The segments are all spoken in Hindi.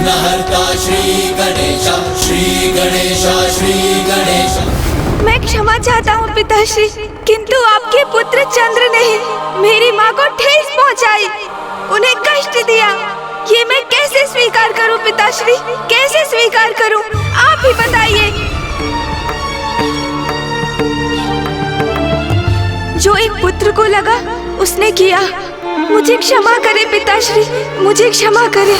विघ्नहर्ता श्री गणेश, श्री गणेश, श्री गणेश। मैं क्षमा चाहता हूँ पिताश्री, किंतु आपके पुत्र चंद्र ने मेरी माँ को ठेस पहुँचाई, उन्हें कष्ट दिया। ये मैं कैसे स्वीकार करूँ पिताश्री, कैसे स्वीकार करूँ? आप ही बताइए। जो एक पुत्र को लगा उसने किया। मुझे क्षमा करे पिताश्री, मुझे क्षमा करे।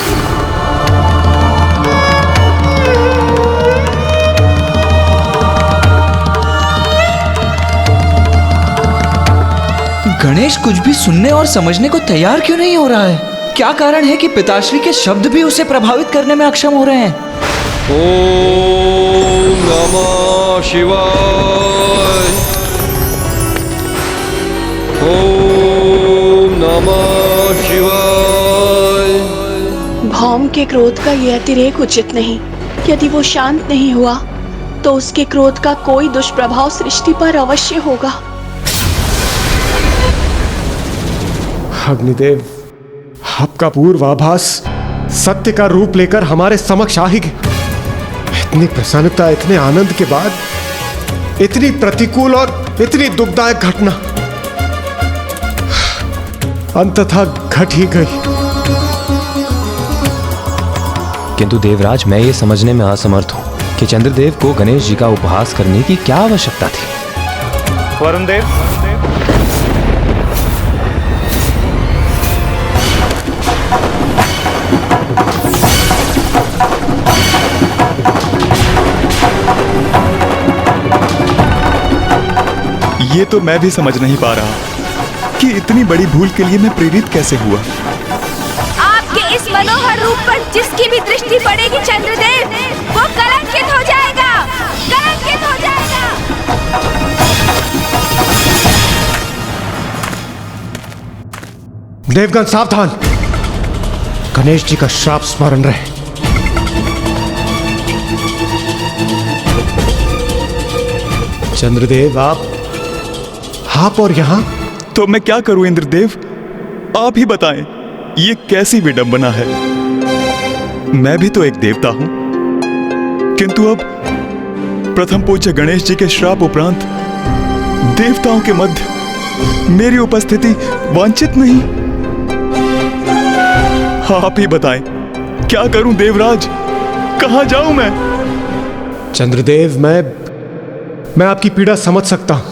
गणेश कुछ भी सुनने और समझने को तैयार क्यों नहीं हो रहा है? क्या कारण है कि पिताश्री के शब्द भी उसे प्रभावित करने में अक्षम हो रहे हैं? ओम नमः शिवाय, ओम नमः शिवाय। भौम के क्रोध का यह अतिरेक उचित नहीं। यदि वो शांत नहीं हुआ तो उसके क्रोध का कोई दुष्प्रभाव सृष्टि पर अवश्य होगा। अग्निदेव, आपका पूर्वाभास सत्य का रूप लेकर हमारे समक्ष आ ही गया। इतनी प्रसन्नता, इतने आनंद के बाद इतनी प्रतिकूल और इतनी दुखदायक घटना अंततः घट ही गई। किंतु देवराज, मैं ये समझने में असमर्थ हूँ कि चंद्रदेव को गणेश जी का उपहास करने की क्या आवश्यकता थी। वरुण देव, ये तो मैं भी समझ नहीं पा रहा कि इतनी बड़ी भूल के लिए मैं प्रेरित कैसे हुआ। आपके इस मनोहर रूप पर जिसकी भी दृष्टि पड़ेगी चंद्रदेव, वो कलंकित हो जाएगा, कलंकित हो जाएगा। देवगण सावधान, गणेश जी का श्राप स्मरण रहे। चंद्रदेव, आप और यहां? तो मैं क्या करूं इंद्रदेव, आप ही बताएं, ये कैसी विडंबना है। मैं भी तो एक देवता हूं, किंतु अब प्रथम पूज्य गणेश जी के श्राप उपरांत देवताओं के मध्य मेरी उपस्थिति वांछित नहीं। आप ही बताएं, क्या करूं देवराज, कहां जाऊं मैं? चंद्रदेव, मैं आपकी पीड़ा समझ सकता हूं,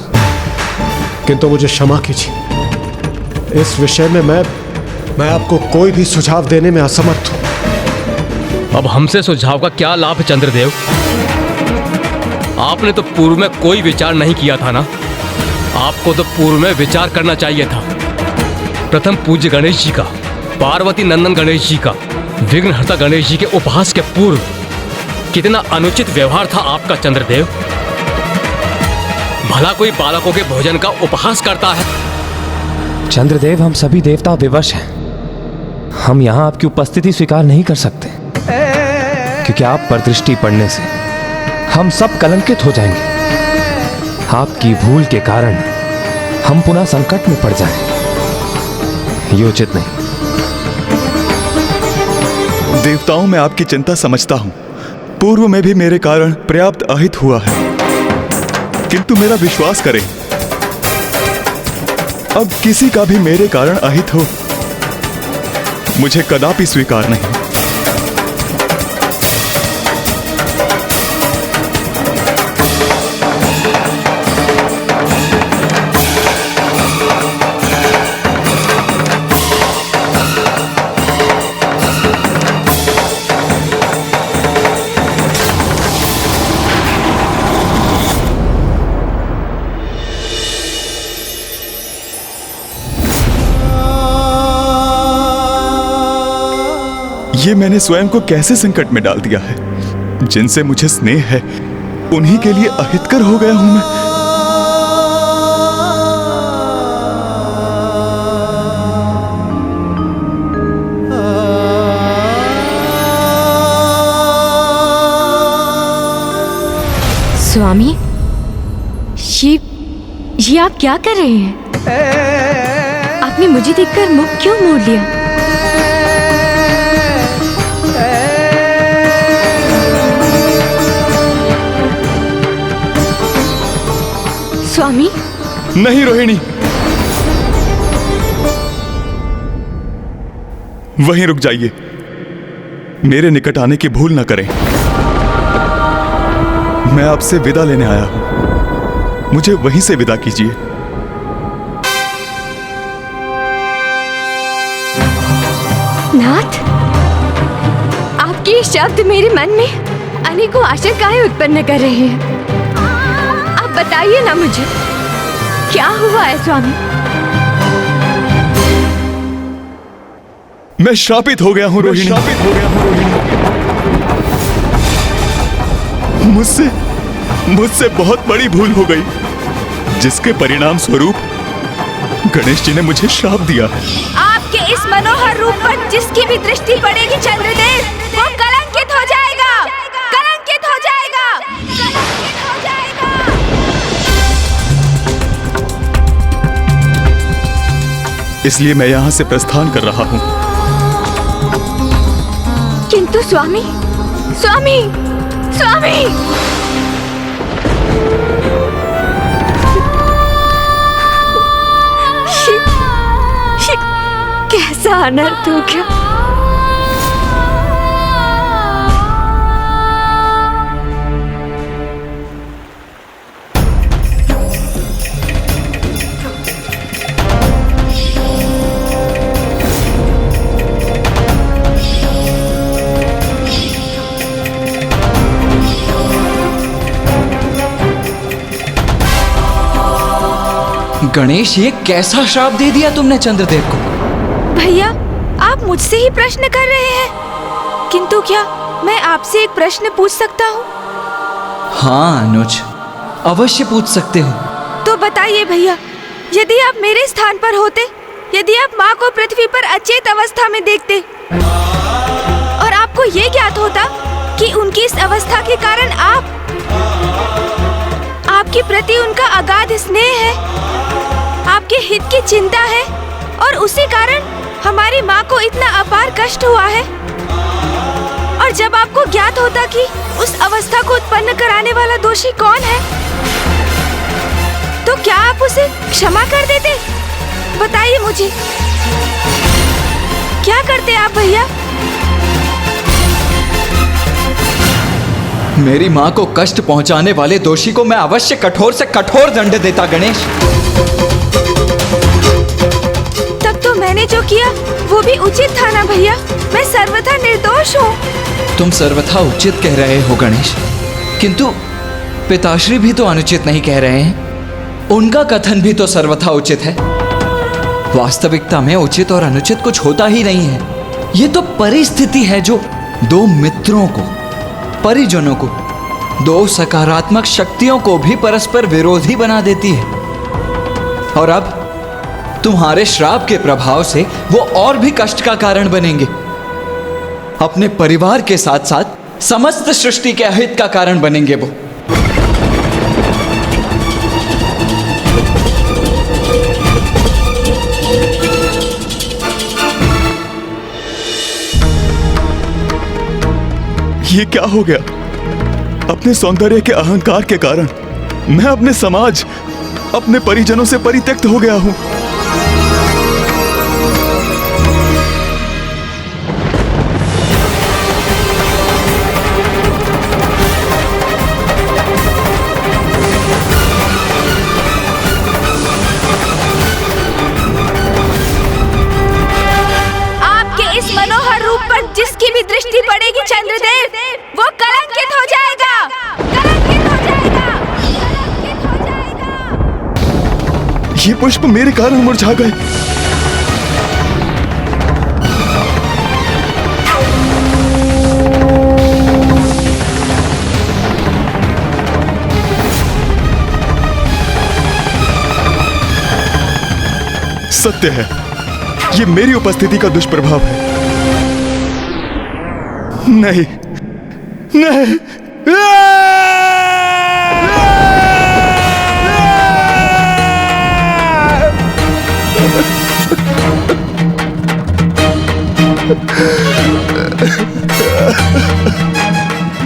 किंतु मुझे क्षमा कीजिए। इस विषय में मैं आपको कोई भी सुझाव देने में असमर्थ हूं। अब हमसे सुझाव का क्या लाभ चंद्रदेव? आपने तो पूर्व में कोई विचार नहीं किया था ना। आपको तो पूर्व में विचार करना चाहिए था। प्रथम पूज्य गणेश जी का, पार्वती नंदन गणेश जी का, विघ्नहर्ता गणेश जी के उपहास के पूर्व कितना अनुचित व्यवहार था आपका चंद्रदेव। भला कोई बालकों के भोजन का उपहास करता है? चंद्रदेव, हम सभी देवता विवश हैं। हम यहाँ आपकी उपस्थिति स्वीकार नहीं कर सकते, क्योंकि आप पर दृष्टि पड़ने से हम सब कलंकित हो जाएंगे। आपकी भूल के कारण हम पुनः संकट में पड़ जाएं, ये उचित नहीं। देवताओं में आपकी चिंता समझता हूं। पूर्व में भी मेरे कारण पर्याप्त अहित हुआ है, किंतु मेरा विश्वास करें, अब किसी का भी मेरे कारण अहित हो मुझे कदापि स्वीकार नहीं। ये मैंने स्वयं को कैसे संकट में डाल दिया है। जिनसे मुझे स्नेह है उन्हीं के लिए अहितकर हो गया हूं मैं। स्वामी, ये आप क्या कर रहे हैं? आपने मुझे देखकर मुख क्यों मोड़ लिया? नहीं रोहिणी, वहीं रुक जाइए। मेरे निकट आने की भूल ना करें। मैं आपसे विदा लेने आया हूं, मुझे वहीं से विदा कीजिए। नाथ, आपके ये शब्द मेरे मन में अनेकों आशंकाएं उत्पन्न कर रहे हैं। आप बताइए ना मुझे, क्या हुआ है स्वामी? मैं श्रापित हो गया हूं रोहिणी। मुझसे बहुत बड़ी भूल हो गई, जिसके परिणाम स्वरूप गणेश जी ने मुझे श्राप दिया है। आपके इस मनोहर रूप पर जिसकी भी दृष्टि पड़ेगी चंद्रदेव, वो कलंकित हो जाएगा, कलंकित हो जाएगा, कलंकित हो जाएगा। इसलिए मैं यहां से प्रस्थान कर रहा हूं। किंतु स्वामी, स्वामी, स्वामी! कैसा अनर्थ हो गया? गणेश, ये कैसा श्राप दे दिया तुमने चंद्रदेव को? भैया, आप मुझसे ही प्रश्न कर रहे हैं, किंतु क्या मैं आपसे एक प्रश्न पूछ सकता हूँ? हाँ अनुज, अवश्य पूछ सकते हो। तो बताइए भैया, यदि आप मेरे स्थान पर होते, यदि आप माँ को पृथ्वी पर अचेत अवस्था में देखते और आपको ये ज्ञात होता कि उनकी इस अवस्था के कारण आपके प्रति उनका अगाध स्नेह है, आपके हित की चिंता है, और उसी कारण हमारी माँ को इतना अपार कष्ट हुआ है, और जब आपको ज्ञात होता कि उस अवस्था को उत्पन्न कराने वाला दोषी कौन है, तो क्या आप उसे क्षमा कर देते? बताइए मुझे, क्या करते आप भैया? मेरी माँ को कष्ट पहुंचाने वाले दोषी को मैं अवश्य कठोर से कठोर दंड देता गणेश। तब तो मैंने जो किया वो भी उचित था ना भैया? मैं सर्वथा निर्दोष हूँ। तुम सर्वथा उचित कह रहे हो गणेश, किंतु पिताश्री भी तो अनुचित नहीं कह रहे हैं। उनका कथन भी तो सर्वथा उचित है। वास्तविकता में उचित और अनुचित कुछ होता ही नहीं है। ये तो परिस्थिति है जो दो मित्रों को, परिजनों को, दो सकारात्मक शक्तियों को भी परस्पर विरोधी बना देती है। और अब तुम्हारे श्राप के प्रभाव से वो और भी कष्ट का कारण बनेंगे। अपने परिवार के साथ साथ समस्त सृष्टि के अहित का कारण बनेंगे वो। ये क्या हो गया? अपने सौंदर्य के अहंकार के कारण मैं अपने समाज, अपने परिजनों से परित्यक्त हो गया हूं। आपके इस मनोहर रूप पर जिसकी भी दृष्टि पड़ेगी चंद्रदेव, वो कलंकित हो जाएगा, कलंकित हो जाएगा, कलंकित हो जाएगा। ये पुष्प मेरे कारण मुरझा गए। सत्य है, ये मेरी उपस्थिति का दुष्प्रभाव है। नहीं, नहीं,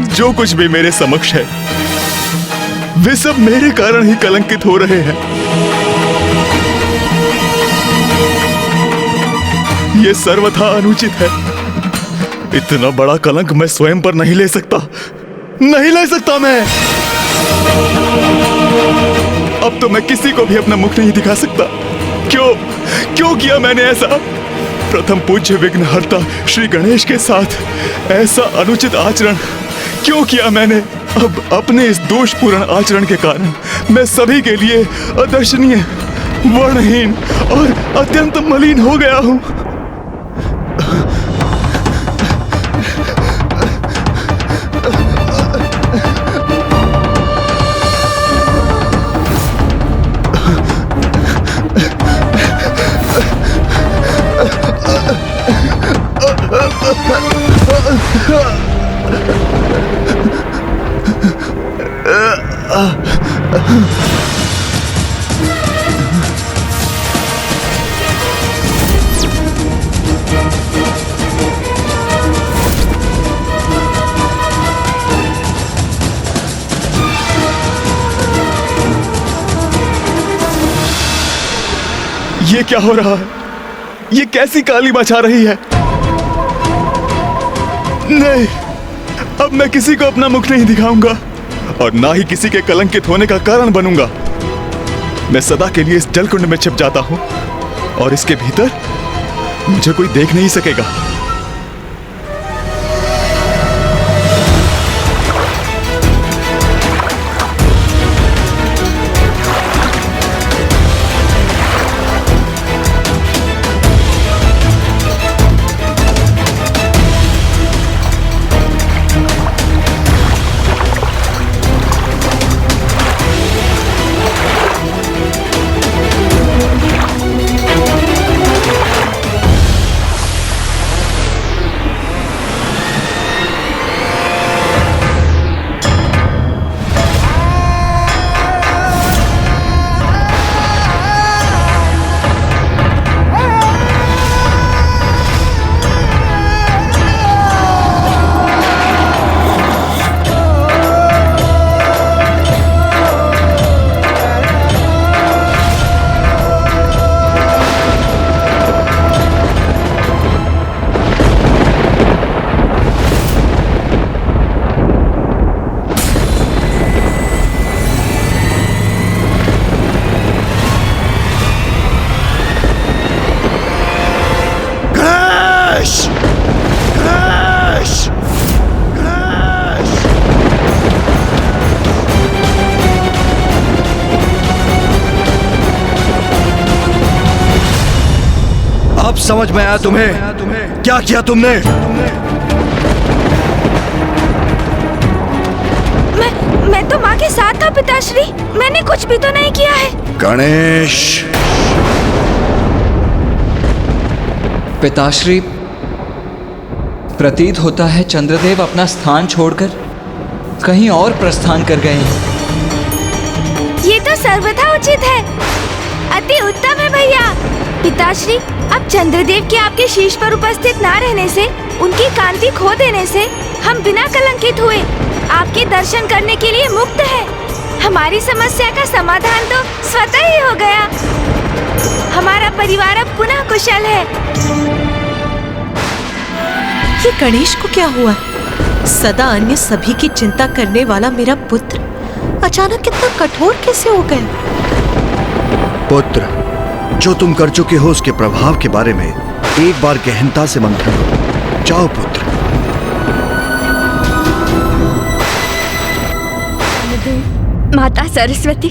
जो कुछ भी मेरे समक्ष है वे सब मेरे कारण ही कलंकित हो रहे हैं। ये सर्वथा अनुचित है। इतना बड़ा कलंक मैं स्वयं पर नहीं ले सकता, नहीं ले सकता मैं। अब तो मैं किसी को भी अपना मुख नहीं दिखा सकता। क्यों किया मैंने ऐसा? प्रथम पूज्य विघ्नहर्ता श्री गणेश के साथ ऐसा अनुचित आचरण क्यों किया मैंने? अब अपने इस दोषपूर्ण आचरण के कारण मैं सभी के लिए अदर्शनीय, वर्णहीन और अत्यंत मलिन हो गया हूं। ये क्या हो रहा है? ये कैसी काली मचा रही है? नहीं, अब मैं किसी को अपना मुख नहीं दिखाऊंगा और ना ही किसी के कलंकित होने का कारण बनूंगा। मैं सदा के लिए इस जलकुंड में छिप जाता हूं और इसके भीतर मुझे कोई देख नहीं सकेगा। अब समझ में आया तुम्हें क्या किया तुमने? मैं तो माँ के साथ था पिताश्री, मैंने कुछ भी तो नहीं किया है। गणेश! पिताश्री, प्रतीत होता है चंद्रदेव अपना स्थान छोड़कर कहीं और प्रस्थान कर गए हैं। ये तो सर्वथा उचित है, अति उत्तम है भैया। पिताश्री, अब चंद्रदेव के आपके शीश पर उपस्थित ना रहने से, उनकी कांति खो देने से हम बिना कलंकित हुए आपके दर्शन करने के लिए मुक्त है। हमारी समस्या का समाधान तो स्वतः ही हो गया। हमारा परिवार अब पुनः कुशल है। ये गणेश को क्या हुआ? सदा अन्य सभी की चिंता करने वाला मेरा पुत्र अचानक कितना कठोर कैसे हो गया? पुत्र, जो तुम कर चुके हो उसके प्रभाव के बारे में एक बार गहनता से मंथन करो। जाओ पुत्र। माता सरस्वती,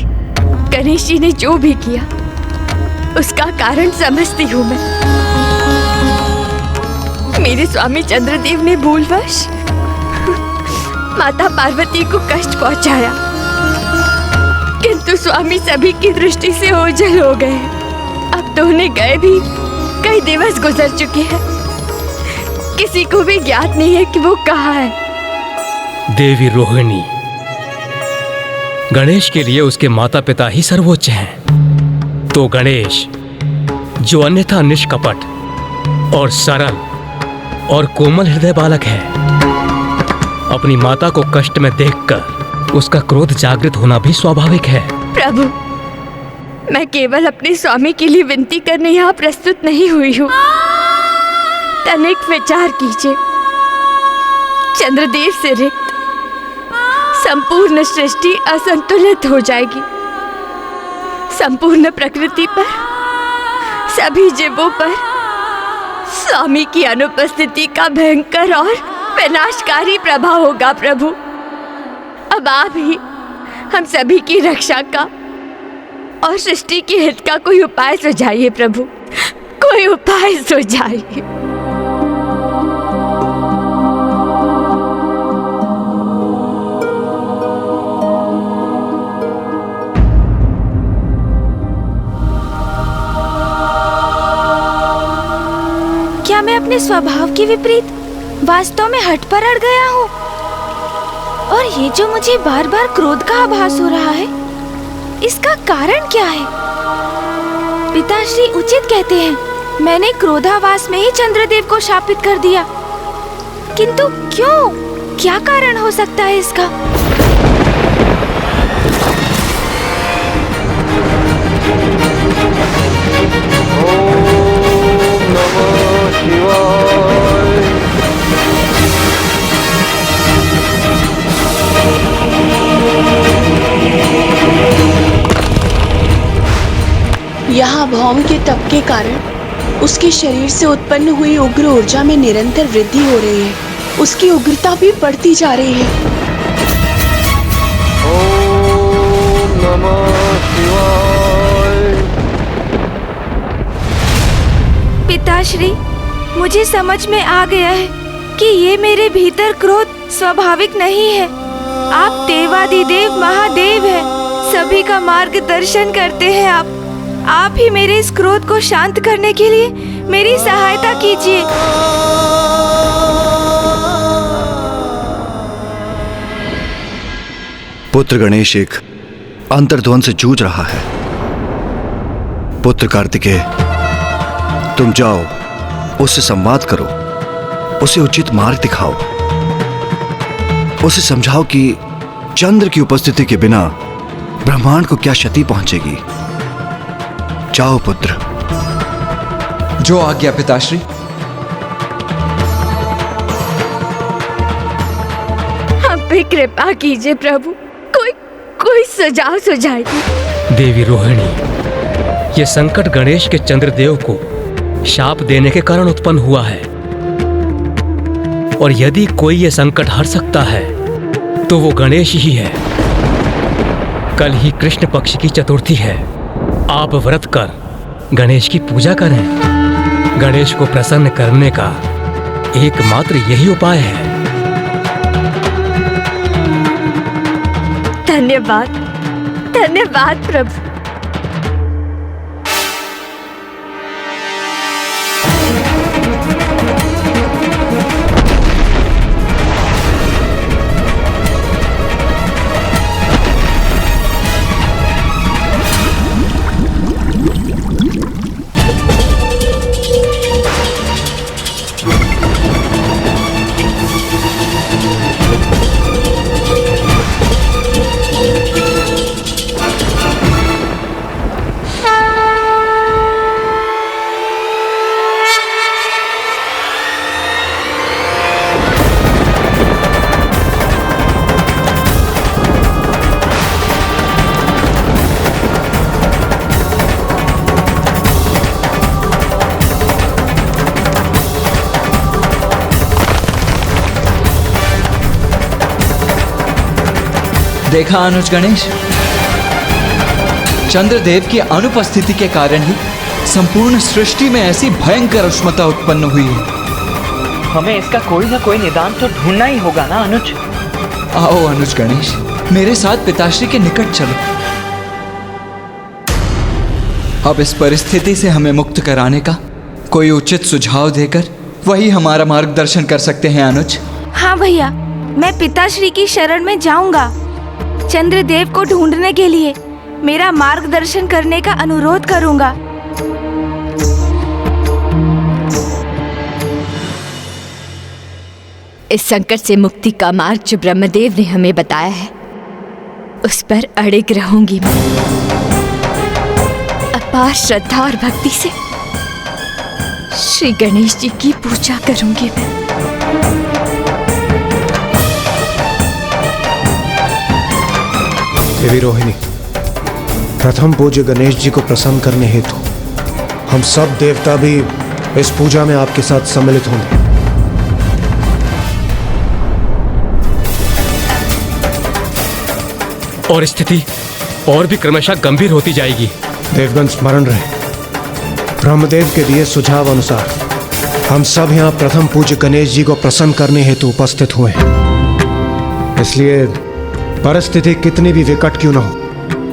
गणेश जी ने जो भी किया उसका कारण समझती हूँ मैं। मेरे स्वामी चंद्रदेव ने भूलवश माता पार्वती को कष्ट पहुंचाया, किंतु स्वामी सभी की दृष्टि से ओझल हो गए। अब तो उन्हें गए भी कई दिवस गुजर चुके हैं, किसी को भी ज्ञात नहीं है कि वो कहाँ है। देवी रोहिणी, गणेश के लिए उसके माता पिता ही सर्वोच्च हैं। तो गणेश, जो अन्यथा निष्कपट और सरल और कोमल हृदय बालक है, अपनी माता को कष्ट में देखकर उसका क्रोध जागृत होना भी स्वाभाविक है। प्रभु, मैं केवल अपने स्वामी के लिए विनती करने यहाँ प्रस्तुत नहीं हुई हूँ। तनिक विचार कीजिए, चंद्रदेव से रिक्त संपूर्ण सृष्टि असंतुलित हो जाएगी। संपूर्ण प्रकृति पर, सभी जीवों पर स्वामी की अनुपस्थिति का भयंकर और विनाशकारी प्रभाव होगा। प्रभु, अब आप ही हम सभी की रक्षा का और सृष्टि के हित का कोई उपाय सुझाइए। प्रभु, कोई उपाय सुझाइए। क्या मैं अपने स्वभाव के विपरीत वास्तव में हठ पर अड़ गया हूँ? और ये जो मुझे बार बार क्रोध का आभास हो रहा है, इसका कारण क्या है? पिताश्री उचित कहते हैं, मैंने क्रोधावास में ही चंद्रदेव को शापित कर दिया। किंतु क्यों? क्या कारण हो सकता है इसका? यहाँ भौम के तप के कारण उसके शरीर से उत्पन्न हुई उग्र ऊर्जा में निरंतर वृद्धि हो रही है। उसकी उग्रता भी बढ़ती जा रही है। ओम नमः शिवाय। पिताश्री, मुझे समझ में आ गया है कि ये मेरे भीतर क्रोध स्वाभाविक नहीं है। आप देवादिदेव महादेव हैं, सभी का मार्गदर्शन करते हैं। आप ही मेरे इस क्रोध को शांत करने के लिए मेरी सहायता कीजिए। पुत्र गणेश एक अंतर्द्वंद से जूझ रहा है। पुत्र कार्तिकेय, तुम जाओ, उससे संवाद करो, उसे उचित मार्ग दिखाओ, उसे समझाओ कि चंद्र की उपस्थिति के बिना ब्रह्मांड को क्या क्षति पहुंचेगी। जाओ पुत्र। जो आज्ञा पिताश्री। आप पे कृपा कीजिए प्रभु, कोई सुझाव सुझाइए। देवी रोहिणी, ये संकट गणेश के चंद्रदेव को शाप देने के कारण उत्पन्न हुआ है, और यदि कोई ये संकट हर सकता है तो वो गणेश ही है। कल ही कृष्ण पक्ष की चतुर्थी है। आप व्रत कर गणेश की पूजा करें। गणेश को प्रसन्न करने का एकमात्र यही उपाय है। धन्यवाद, धन्यवाद प्रभु। देखा अनुज गणेश, चंद्रदेव की अनुपस्थिति के कारण ही संपूर्ण सृष्टि में ऐसी भयंकर उष्मता उत्पन्न हुई है। हमें इसका कोई ना कोई निदान तो ढूंढना ही होगा ना अनुज। आओ अनुज गणेश, मेरे साथ पिताश्री के निकट चलो। अब इस परिस्थिति से हमें मुक्त कराने का कोई उचित सुझाव देकर वही हमारा मार्गदर्शन कर सकते हैं अनुज। हाँ भैया, मैं पिताश्री की शरण में जाऊंगा। चंद्रदेव को ढूंढने के लिए मेरा मार्गदर्शन करने का अनुरोध करूंगा। इस संकट से मुक्ति का मार्ग जो ब्रह्मदेव ने हमें बताया है, उस पर अड़िग रहूंगी मैं। अपार श्रद्धा और भक्ति से श्री गणेश जी की पूजा करूंगी मैं। देवी रोहिणी, प्रथम पूज्य गणेश जी को प्रसन्न करने हेतु हम सब देवता भी इस पूजा में आपके साथ सम्मिलित होंगे। और स्थिति और भी क्रमशः गंभीर होती जाएगी। देवगण स्मरण रहे, ब्रह्मदेव के दिए सुझाव अनुसार हम सब यहाँ प्रथम पूज्य गणेश जी को प्रसन्न करने हेतु उपस्थित हुए हैं। इसलिए परिस्थिति कितनी भी विकट क्यों न हो,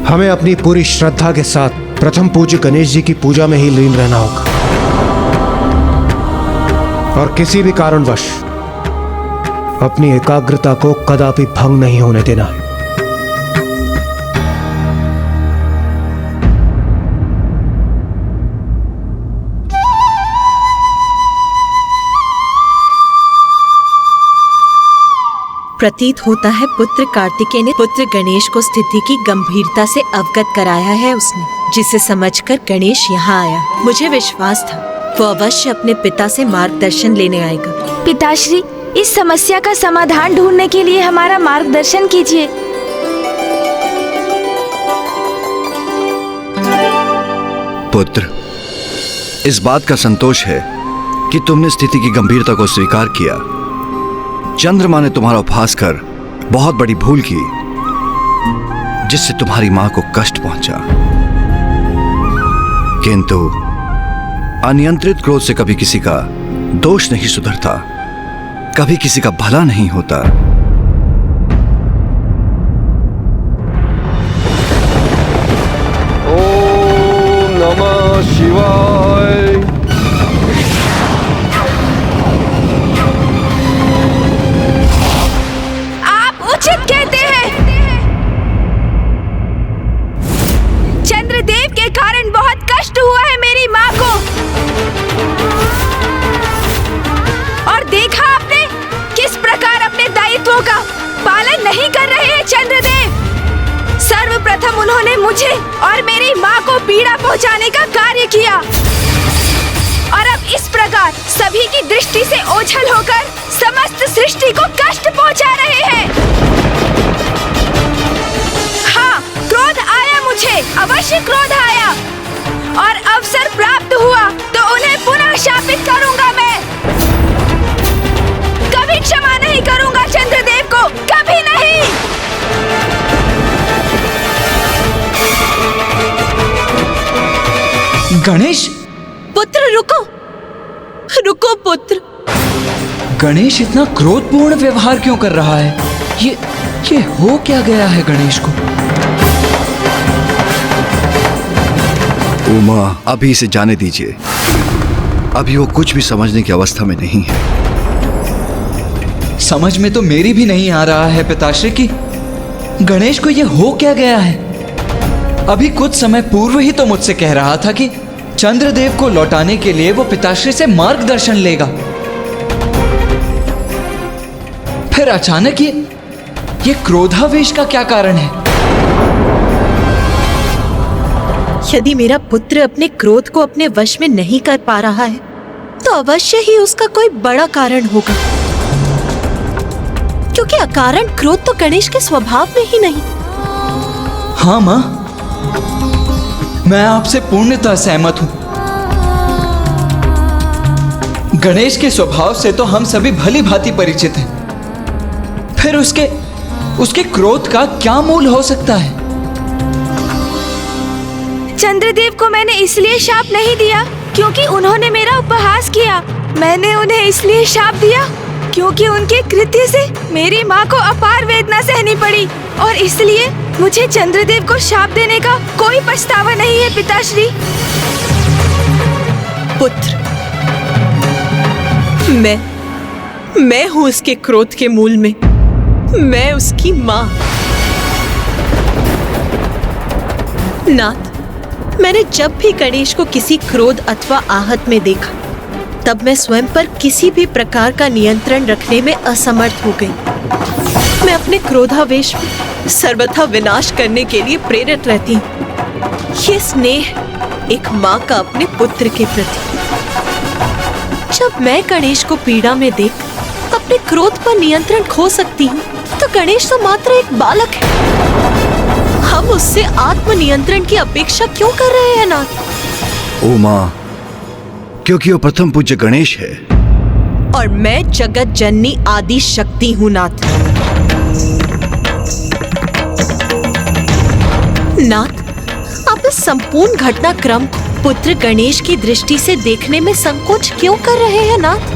हमें अपनी पूरी श्रद्धा के साथ प्रथम पूज्य गणेश जी की पूजा में ही लीन रहना होगा और किसी भी कारणवश अपनी एकाग्रता को कदापि भंग नहीं होने देना है। प्रतीत होता है पुत्र कार्तिकेय ने पुत्र गणेश को स्थिति की गंभीरता से अवगत कराया है उसने, जिसे समझकर गणेश यहाँ आया। मुझे विश्वास था वो अवश्य अपने पिता से मार्गदर्शन लेने आएगा। पिताश्री, इस समस्या का समाधान ढूंढने के लिए हमारा मार्गदर्शन कीजिए। पुत्र, इस बात का संतोष है कि तुमने स्थिति की गंभीरता को स्वीकार किया। चंद्रमा ने तुम्हारा उपहास कर बहुत बड़ी भूल की, जिससे तुम्हारी मां को कष्ट पहुंचा। किंतु अनियंत्रित क्रोध से कभी किसी का दोष नहीं सुधरता, कभी किसी का भला नहीं होता। ओम नमः शिवाय। कहते हैं चंद्रदेव के कारण बहुत कष्ट हुआ है मेरी माँ को, और देखा आपने किस प्रकार अपने दायित्वों का पालन नहीं कर रहे हैं चंद्रदेव। सर्वप्रथम उन्होंने मुझे और मेरी माँ को पीड़ा पहुँचाने का कार्य किया, और अब इस प्रकार सभी की दृष्टि से ओझल होकर समस्त सृष्टि को कष्ट पहुँचा रहे हैं। हाँ, क्रोध आया मुझे, अवश्य क्रोध आया, और अवसर प्राप्त हुआ तो उन्हें पुनः शापित करूंगा मैं। कभी क्षमा नहीं करूंगा चंद्रदेव को, कभी नहीं। गणेश! पुत्र रुको, रुको पुत्र। गणेश इतना क्रोधपूर्ण व्यवहार क्यों कर रहा है? ये हो क्या गया है गणेश को? उमा, अभी इसे जाने दीजिए। अभी वो कुछ भी समझने की अवस्था में नहीं है। समझ में तो मेरी भी नहीं आ रहा है पिताश्री कि गणेश को ये हो क्या गया है। अभी कुछ समय पूर्व ही तो मुझसे कह रहा था कि चंद्रदेव को लौटाने के लिए वो पिताश्री से मार्गदर्शन लेगा। फिर अचानक ये क्रोधावेश का क्या कारण है? यदि मेरा पुत्र अपने क्रोध को अपने वश में नहीं कर पा रहा है तो अवश्य ही उसका कोई बड़ा कारण होगा, क्योंकि अकारण क्रोध तो गणेश के स्वभाव में ही नहीं। हाँ माँ, मैं आपसे पूर्णतः सहमत हूं। गणेश के स्वभाव से तो हम सभी भली भांति परिचित हैं। फिर उसके क्रोध का क्या मूल हो सकता है? चंद्रदेव को मैंने इसलिए शाप नहीं दिया क्योंकि उन्होंने मेरा उपहास किया। मैंने उन्हें इसलिए शाप दिया क्योंकि उनके कृत्य से मेरी माँ को अपार वेदना सहनी पड़ी, और इसलिए मुझे चंद्रदेव को शाप देने का कोई पछतावा नहीं है पिताश्री। पुत्र, मैं हूँ उसके क्रोध के मूल में। मैं उसकी माँ। नाथ, मैंने जब भी गणेश को किसी क्रोध अथवा आहत में देखा, तब मैं स्वयं पर किसी भी प्रकार का नियंत्रण रखने में असमर्थ हो गई। मैं अपने क्रोधावेश में सर्वथा विनाश करने के लिए प्रेरित रहती हूँ। ये स्नेह एक माँ का अपने पुत्र के प्रति। जब मैं गणेश को पीड़ा में देख अपने क्रोध पर नियंत्रण खो सकती हूँ, तो गणेश तो मात्र एक बालक है। हम उससे आत्मनियंत्रण की अपेक्षा क्यों कर रहे हैं नाथ? उमा, क्योंकि वो प्रथम पूज्य गणेश है और मैं जगत जननी आदि शक्ति हूँ नाथ। नाथ, आप इस संपूर्ण घटनाक्रम को पुत्र गणेश की दृष्टि से देखने में संकोच क्यों कर रहे हैं नाथ?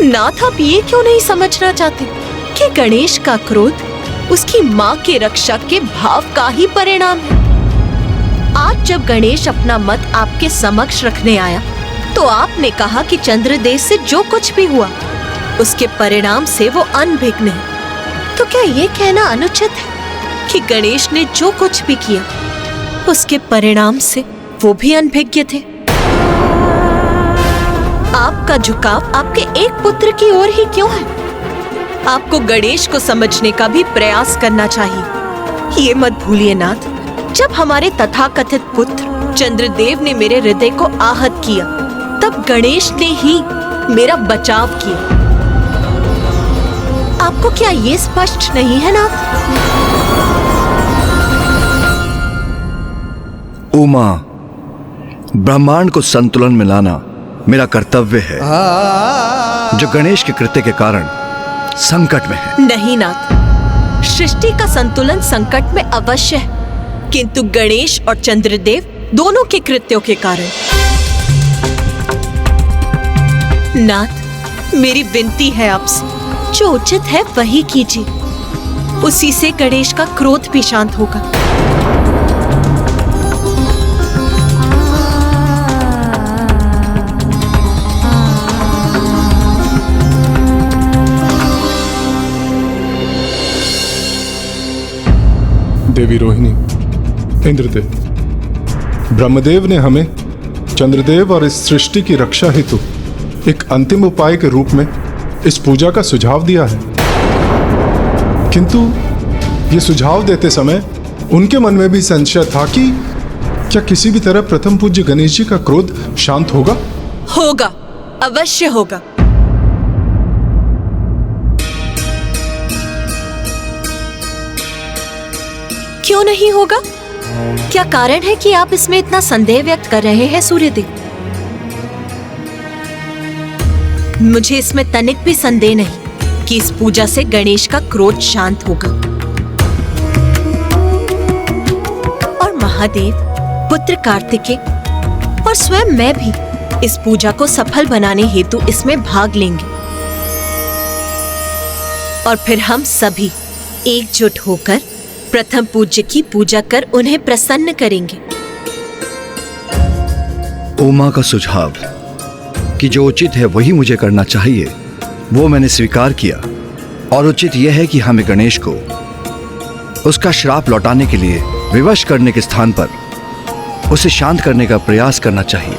नाथ, आप ये क्यों नहीं समझना चाहते कि गणेश का क्रोध उसकी माँ के रक्षा के भाव का ही परिणाम है? आज जब गणेश अपना मत आपके समक्ष रखने आया, तो आपने कहा कि चंद्रदेव से जो कुछ भी हुआ उसके परिणाम से वो अनभिज्ञ है। तो क्या ये कहना अनुचित है कि गणेश ने जो कुछ भी किया उसके परिणाम से वो भी अनभिज्ञ थे? आपका झुकाव आपके एक पुत्र की ओर ही क्यों है? आपको गणेश को समझने का भी प्रयास करना चाहिए। ये मत भूलिए नाथ, जब हमारे तथाकथित पुत्र चंद्रदेव ने मेरे हृदय को आहत किया, तब गणेश ने ही मेरा बचाव किया। आपको क्या ये स्पष्ट नहीं है नाथ? उमा, ब्रह्मांड को संतुलन में लाना मेरा कर्तव्य है, जो गणेश के कृत्य के कारण संकट में है। नहीं नाथ, सृष्टि का संतुलन संकट में अवश्य है, किंतु गणेश और चंद्रदेव दोनों के कृत्यों के कारण। नाथ, मेरी विनती है आपसे, जो उचित है वही कीजिए। उसी से गणेश का क्रोध भी शांत होगा। देवी रोहिणी, इंद्रदेव, ब्रह्मदेव ने हमें चंद्रदेव और इस सृष्टि की रक्षा हेतु एक अंतिम उपाय के रूप में इस पूजा का सुझाव दिया है। किंतु ये सुझाव देते समय उनके मन में भी संशय था कि क्या किसी भी तरह प्रथम पूज्य गणेश जी का क्रोध शांत होगा? होगा, अवश्य होगा। क्यों नहीं होगा? क्या कारण है कि आप इसमें इतना संदेह व्यक्त कर रहे हैं सूर्यदेव? मुझे इसमें तनिक भी संदेह नहीं कि इस पूजा से गणेश का क्रोध शांत होगा। और महादेव, पुत्र कार्तिकेय और स्वयं मैं भी इस पूजा को सफल बनाने हेतु इसमें भाग लेंगे। और फिर हम सभी एकजुट होकर प्रथम पूज्य की पूजा कर उन्हें प्रसन्न करेंगे। उमा का सुझाव कि जो उचित है वही मुझे करना चाहिए, वो मैंने स्वीकार किया। और उचित यह है कि हमें गणेश को उसका श्राप लौटाने के लिए विवश करने के स्थान पर उसे शांत करने का प्रयास करना चाहिए,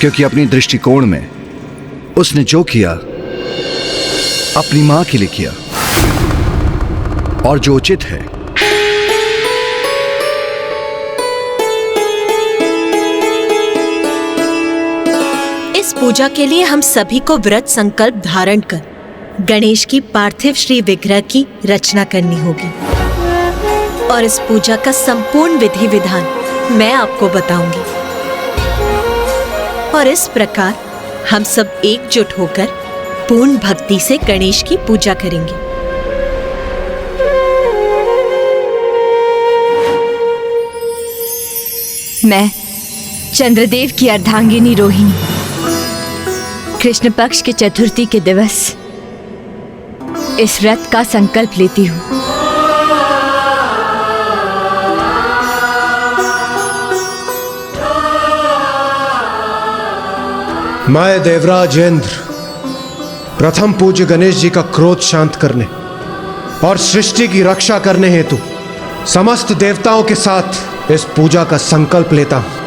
क्योंकि अपनी दृष्टिकोण में उसने जो किया अपनी मां के लिए किया, और जो उचित है इस पूजा के लिए हम सभी को व्रत संकल्प धारण कर गणेश की पार्थिव श्री विग्रह की रचना करनी होगी। और इस पूजा का संपूर्ण विधि विधान मैं आपको बताऊंगी। और इस प्रकार हम सब एकजुट होकर पूर्ण भक्ति से गणेश की पूजा करेंगे। मैं चंद्रदेव की अर्धांगिनी रोहिणी कृष्ण पक्ष के चतुर्थी के दिवस इस व्रत का संकल्प लेती हूँ। मैं देवराज इंद्र प्रथम पूज्य गणेश जी का क्रोध शांत करने और सृष्टि की रक्षा करने हेतु समस्त देवताओं के साथ इस पूजा का संकल्प लेता हूं।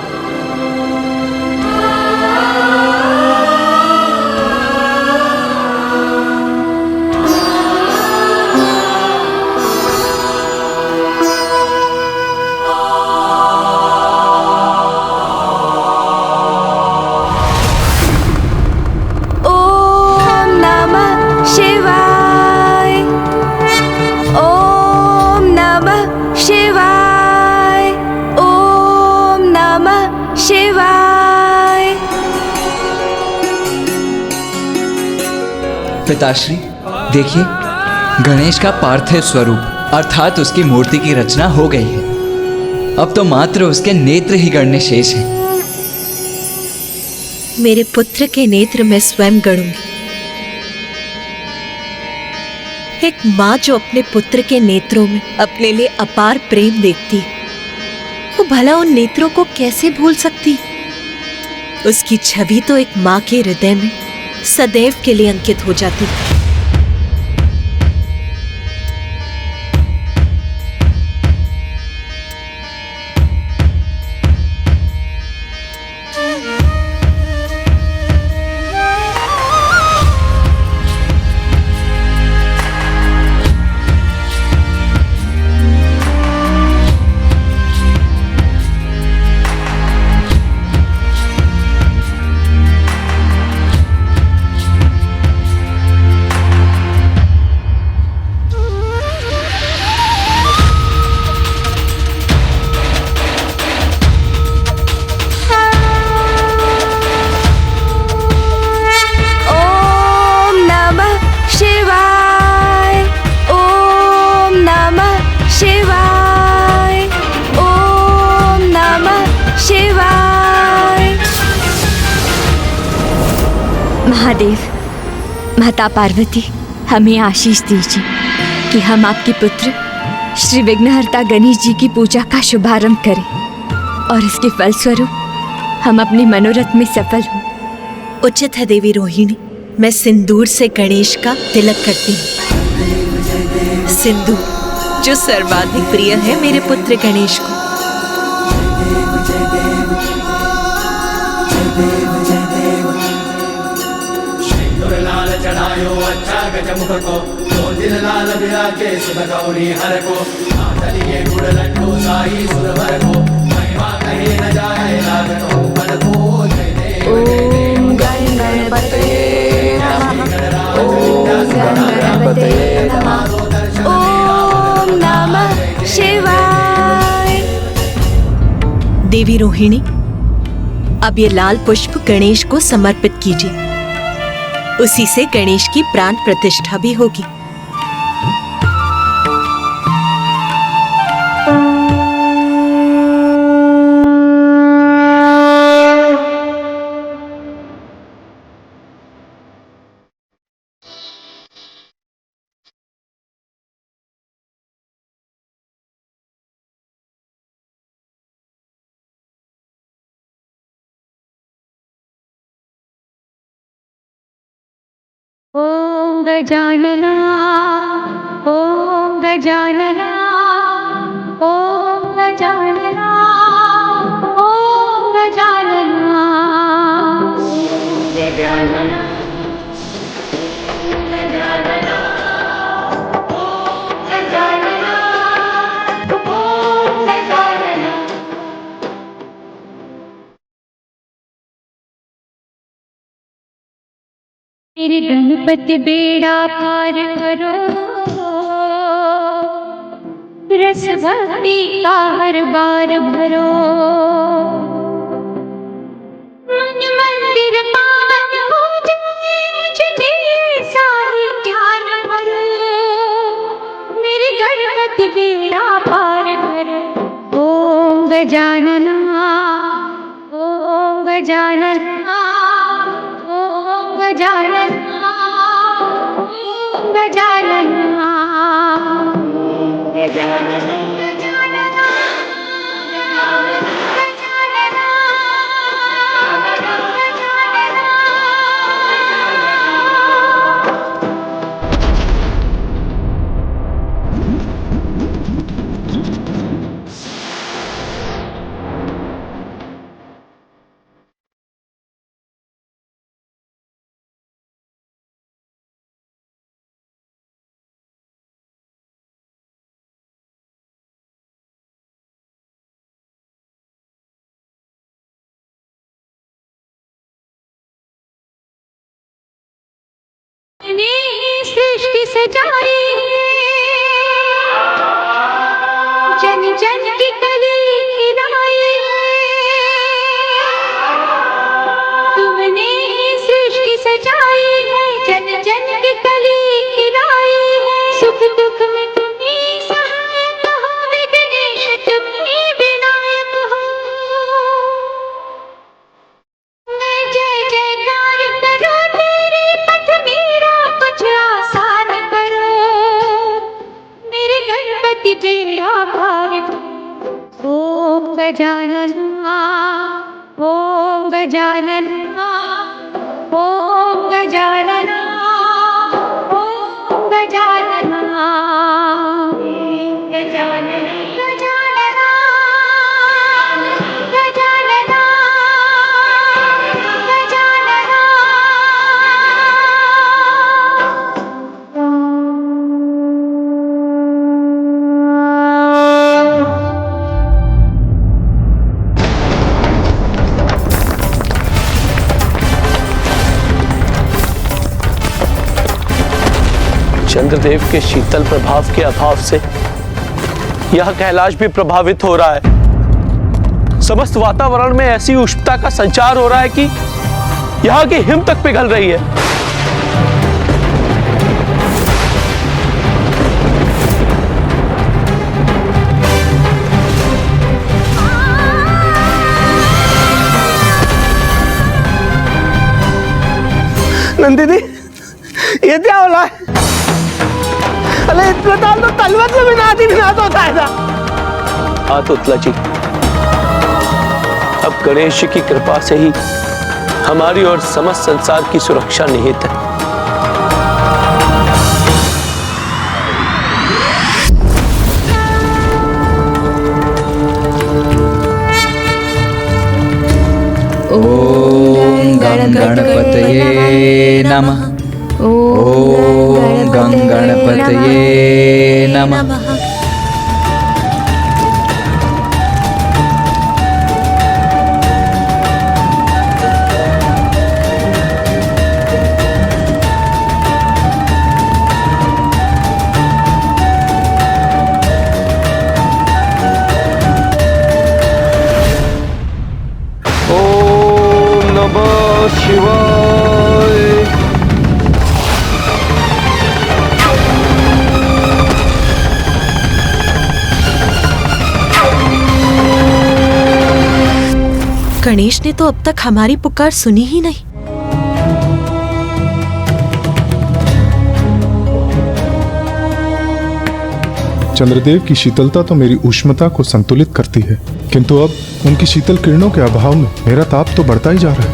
शिवाय। ओम नमः शिवाय। ओम नमः शिवाय। पिताश्री देखिए, गणेश का पार्थिव स्वरूप अर्थात उसकी मूर्ति की रचना हो गई है। अब तो मात्र उसके नेत्र ही गणने शेष हैं। मेरे पुत्र के नेत्र मैं स्वयं गढ़ूंगी। एक माँ जो अपने पुत्र के नेत्रों में अपने लिए अपार प्रेम देखती है, वो भला उन नेत्रों को कैसे भूल सकती? उसकी छवि तो एक माँ के हृदय में सदैव के लिए अंकित हो जाती है। महादेव, माता पार्वती, हमें आशीष दीजिए कि हम आपके पुत्र श्री विघ्नहर्ता गणेश जी की पूजा का शुभारंभ करें और इसके फलस्वरूप हम अपने मनोरथ में सफल हों। उचित है देवी रोहिणी, मैं सिंदूर से गणेश का तिलक करती हूँ। सिंदूर जो सर्वाधिक प्रिय है मेरे पुत्र गणेश को। लाल चढ़ायो अच्छा गजमुख को, 2 दिन लाल विराजे सुध गौरी हर को। चलिए गुड़ लड्डू साई सुरभर को, महिमा कहे न जाए लागत हो पर को। ओम गणपते नमः। ओम गणपते नमः। ओम नमः शिवाय। देवी रोहिणी, अब ये लाल पुष्प गणेश को समर्पित कीजिए। उसी से गणेश की प्राण प्रतिष्ठा भी होगी। ओम गजानना, ओम गजानना, ओम गजानना, ओम गजानना, गजानना, गजानना, ओम गजानना, ओम गजानना। मेरे गणपति बेड़ा पार करो, रस भक्ति का हर बार भरो। मन मंदिर पावन हो जाए, मुझे सारे ज्ञान भरो। मेरे गणपति बेड़ा पार करो। ओम गजानना, ओम गजानना, ओम गजानना, ओम गजानना, गजानना। ने सृष्टि सजाई जन जन की कली खिलाई तुमने सृष्टि सजाई है जन जन की कली खिलाई है सुख दुख में तुम्ही सहायक हो विघ्नेश तुम्ही विनायक हो मैं जय जयकार करो तेरे पथ मेरा कुछ आसान करो मेरे गणपति बेड़ा पार ओम गजानन ओम गजानन ओम गजानन ओम गजानन गजानन गजानन गजानन चंद्रदेव के शीतल प्रभाव के अभाव से यह कैलाश भी प्रभावित हो रहा है। समस्त वातावरण में ऐसी उष्णता का संचार हो रहा है कि यहाँ की हिम तक पिघल रही है। नंदिनी, ये क्या हो रहा है? अरे इतना टाइम तो तलवत में बिना तो होता है ना। हाँ तो उत्तला जी, अब गणेश जी की कृपा से ही हमारी और समस्त संसार की सुरक्षा निहित है। ओम गणपतये नमः। ओम गणपतये नमः। ओम नमः शिवाय। गणेश ने तो अब तक हमारी पुकार सुनी ही नहीं। चंद्रदेव की शीतलता तो मेरी उष्णता को संतुलित करती है, किंतु अब उनकी शीतल किरणों के अभाव में मेरा ताप तो बढ़ता ही जा रहा है।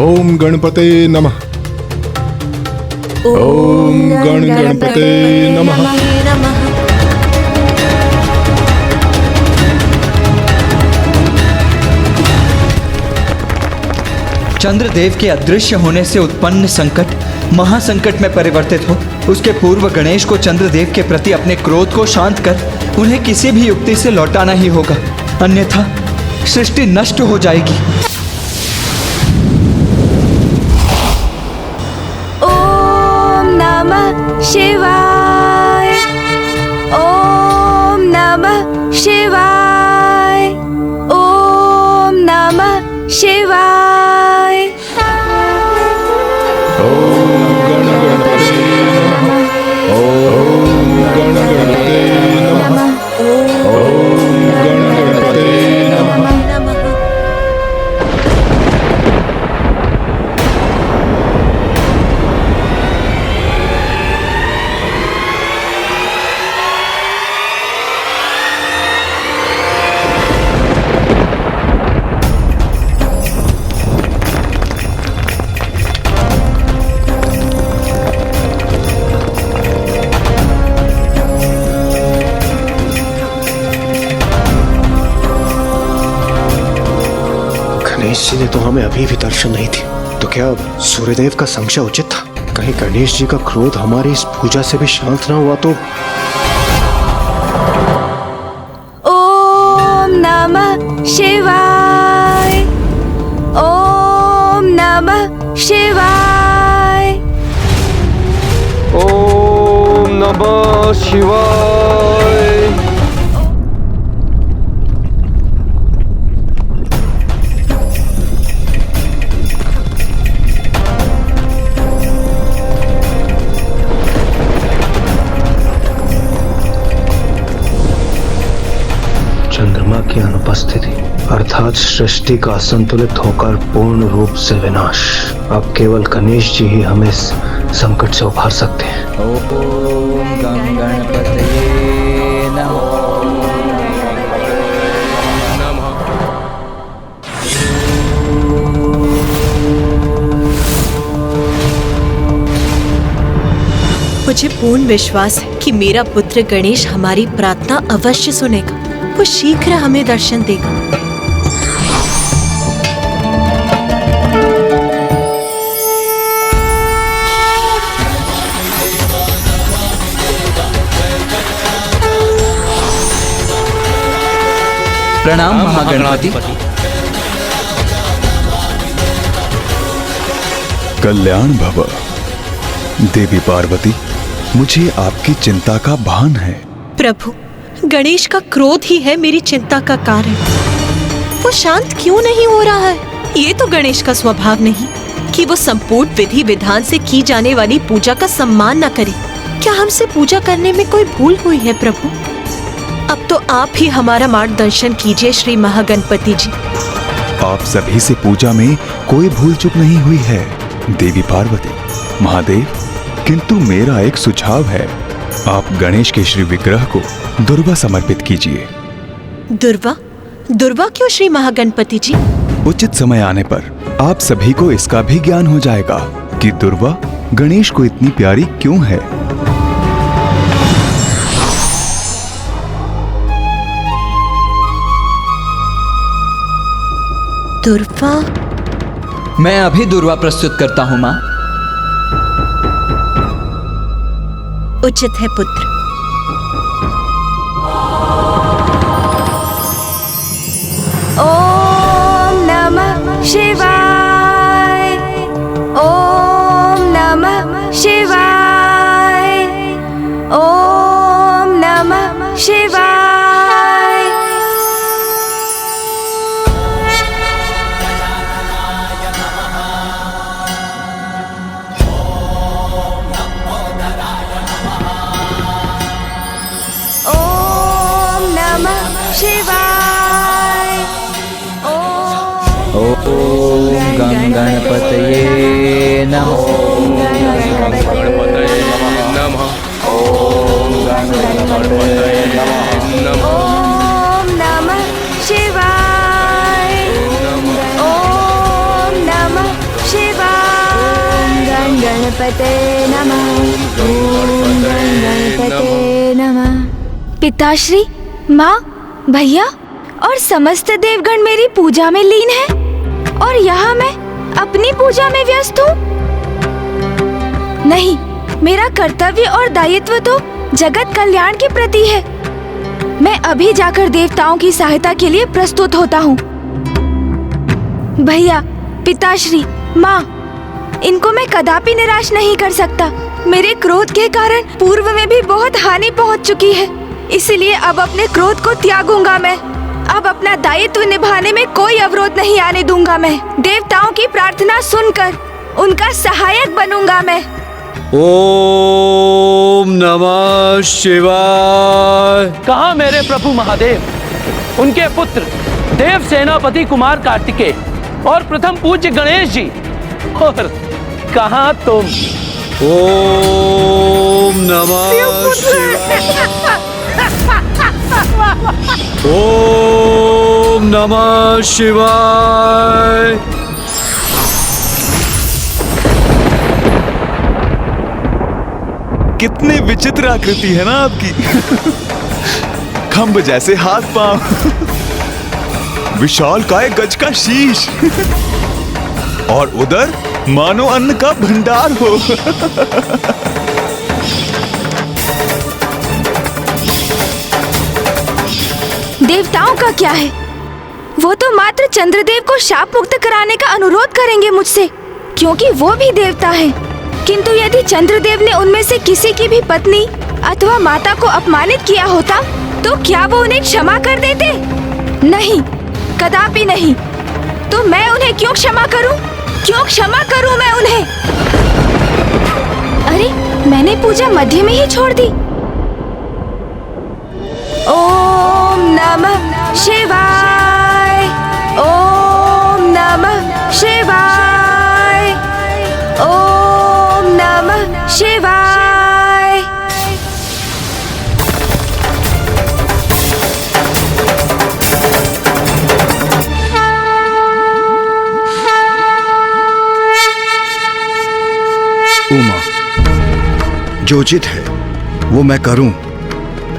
ओम गणपते नमः। ओम गणपते नमः। चंद्रदेव के अदृश्य होने से उत्पन्न संकट महासंकट में परिवर्तित हो, उसके पूर्व गणेश को चंद्रदेव के प्रति अपने क्रोध को शांत कर उन्हें किसी भी युक्ति से लौटाना ही होगा, अन्यथा सृष्टि नष्ट हो जाएगी। ओम नमः शिवाय। ओम नमः शिवाय। ओम नमः शिवाय। ओम गणपते नमः। ओम गणपते नमः। ओम गणपते नमः। गणेश जी ने तो हमें अभी भी दर्शन नहीं दी, तो क्या सूर्यदेव का संशय उचित था? कहीं गणेश जी का क्रोध हमारी इस पूजा से भी शांत ना हुआ तो? शिवाय। ओम नमः शिवाय। ओम नमः शिवाय। चंद्रमा की अनुपस्थिति अर्थात सृष्टि का असंतुलित होकर पूर्ण रूप से विनाश। अब केवल गणेश जी ही हमें इस संकट से उभार सकते हैं। ओम गं गणपतये नमः। मुझे पूर्ण विश्वास है कि मेरा पुत्र गणेश हमारी प्रार्थना अवश्य सुनेगा। वो शीघ्र हमें दर्शन देगा। प्रणाम महागणपति। कल्याण भव। देवी पार्वती, मुझे आपकी चिंता का भान है। प्रभु, गणेश का क्रोध ही है मेरी चिंता का कारण। वो शांत क्यों नहीं हो रहा है? ये तो गणेश का स्वभाव नहीं कि वो संपूर्ण विधि विधान से की जाने वाली पूजा का सम्मान न करे। क्या हमसे पूजा करने में कोई भूल हुई है प्रभु? अब तो आप ही हमारा मार्गदर्शन कीजिए श्री महागणपति जी। आप सभी से पूजा में कोई भूल चूक नहीं हुई है देवी पार्वती, महादेव। किंतु मेरा एक सुझाव है, आप गणेश के श्री विग्रह को दुर्वा समर्पित कीजिए। दुर्वा? दुर्वा क्यों श्री महागणपति जी? उचित समय आने पर आप सभी को इसका भी ज्ञान हो जाएगा कि दुर्वा गणेश को इतनी प्यारी क्यों है। दुर्वा? मैं अभी दुर्वा प्रस्तुत करता हूँ माँ। उचित है पुत्र। ओम नमः शिवाय। ओम नमः शिवाय। ओम नमः शिवाय। ओम नमः शिवाय। ओम गं गणपतये नमः। ओम गणपतये नमः। ओम नमः शिवाय। ओम नमः शिवाय। गं गणपते नमः। ओम गं गणपते नमः। पिताश्री, माँ, भैया और समस्त देवगण मेरी पूजा में लीन है और यहाँ मैं अपनी पूजा में व्यस्त हूँ। नहीं, मेरा कर्तव्य और दायित्व तो जगत कल्याण के प्रति है। मैं अभी जाकर देवताओं की सहायता के लिए प्रस्तुत होता हूँ। भैया, पिताश्री, माँ, इनको मैं कदापि निराश नहीं कर सकता। मेरे क्रोध के कारण पूर्व में भी बहुत हानि पहुँच चुकी है, इसलिए अब अपने क्रोध को त्यागूंगा मैं। अब अपना दायित्व निभाने में कोई अवरोध नहीं आने दूंगा मैं। देवताओं की प्रार्थना सुनकर उनका सहायक बनूंगा मैं। ओम नमः शिवाय। कहाँ मेरे प्रभु महादेव, उनके पुत्र देव सेनापति कुमार कार्तिकेय और प्रथम पूज्य गणेश जी, और कहाँ तुम? ओम नमः शिवाय। ओम नमः शिवाय। कितनी विचित्र आकृति है ना आपकी। खंभ जैसे हाथ पांव, विशाल काय गज का शीश, और उधर मानो अन्न का भंडार हो। देवताओं का क्या है? वो तो मात्र चंद्रदेव को शाप मुक्त कराने का अनुरोध करेंगे मुझसे, क्योंकि वो भी देवता है। किंतु यदि चंद्रदेव ने उनमें से किसी की भी पत्नी अथवा माता को अपमानित किया होता तो क्या वो उन्हें क्षमा कर देते? नहीं, कदापि नहीं। तो मैं उन्हें क्यों क्षमा करूं? क्यों क्षमा करूं मैं उन्हें? अरे, मैंने पूजा मध्य में ही छोड़ दी। ओम नमः शिवाय, ओम नमः शिवाय, ओम नमः शिवाय। उमा, जो उचित है वो मैं करूं,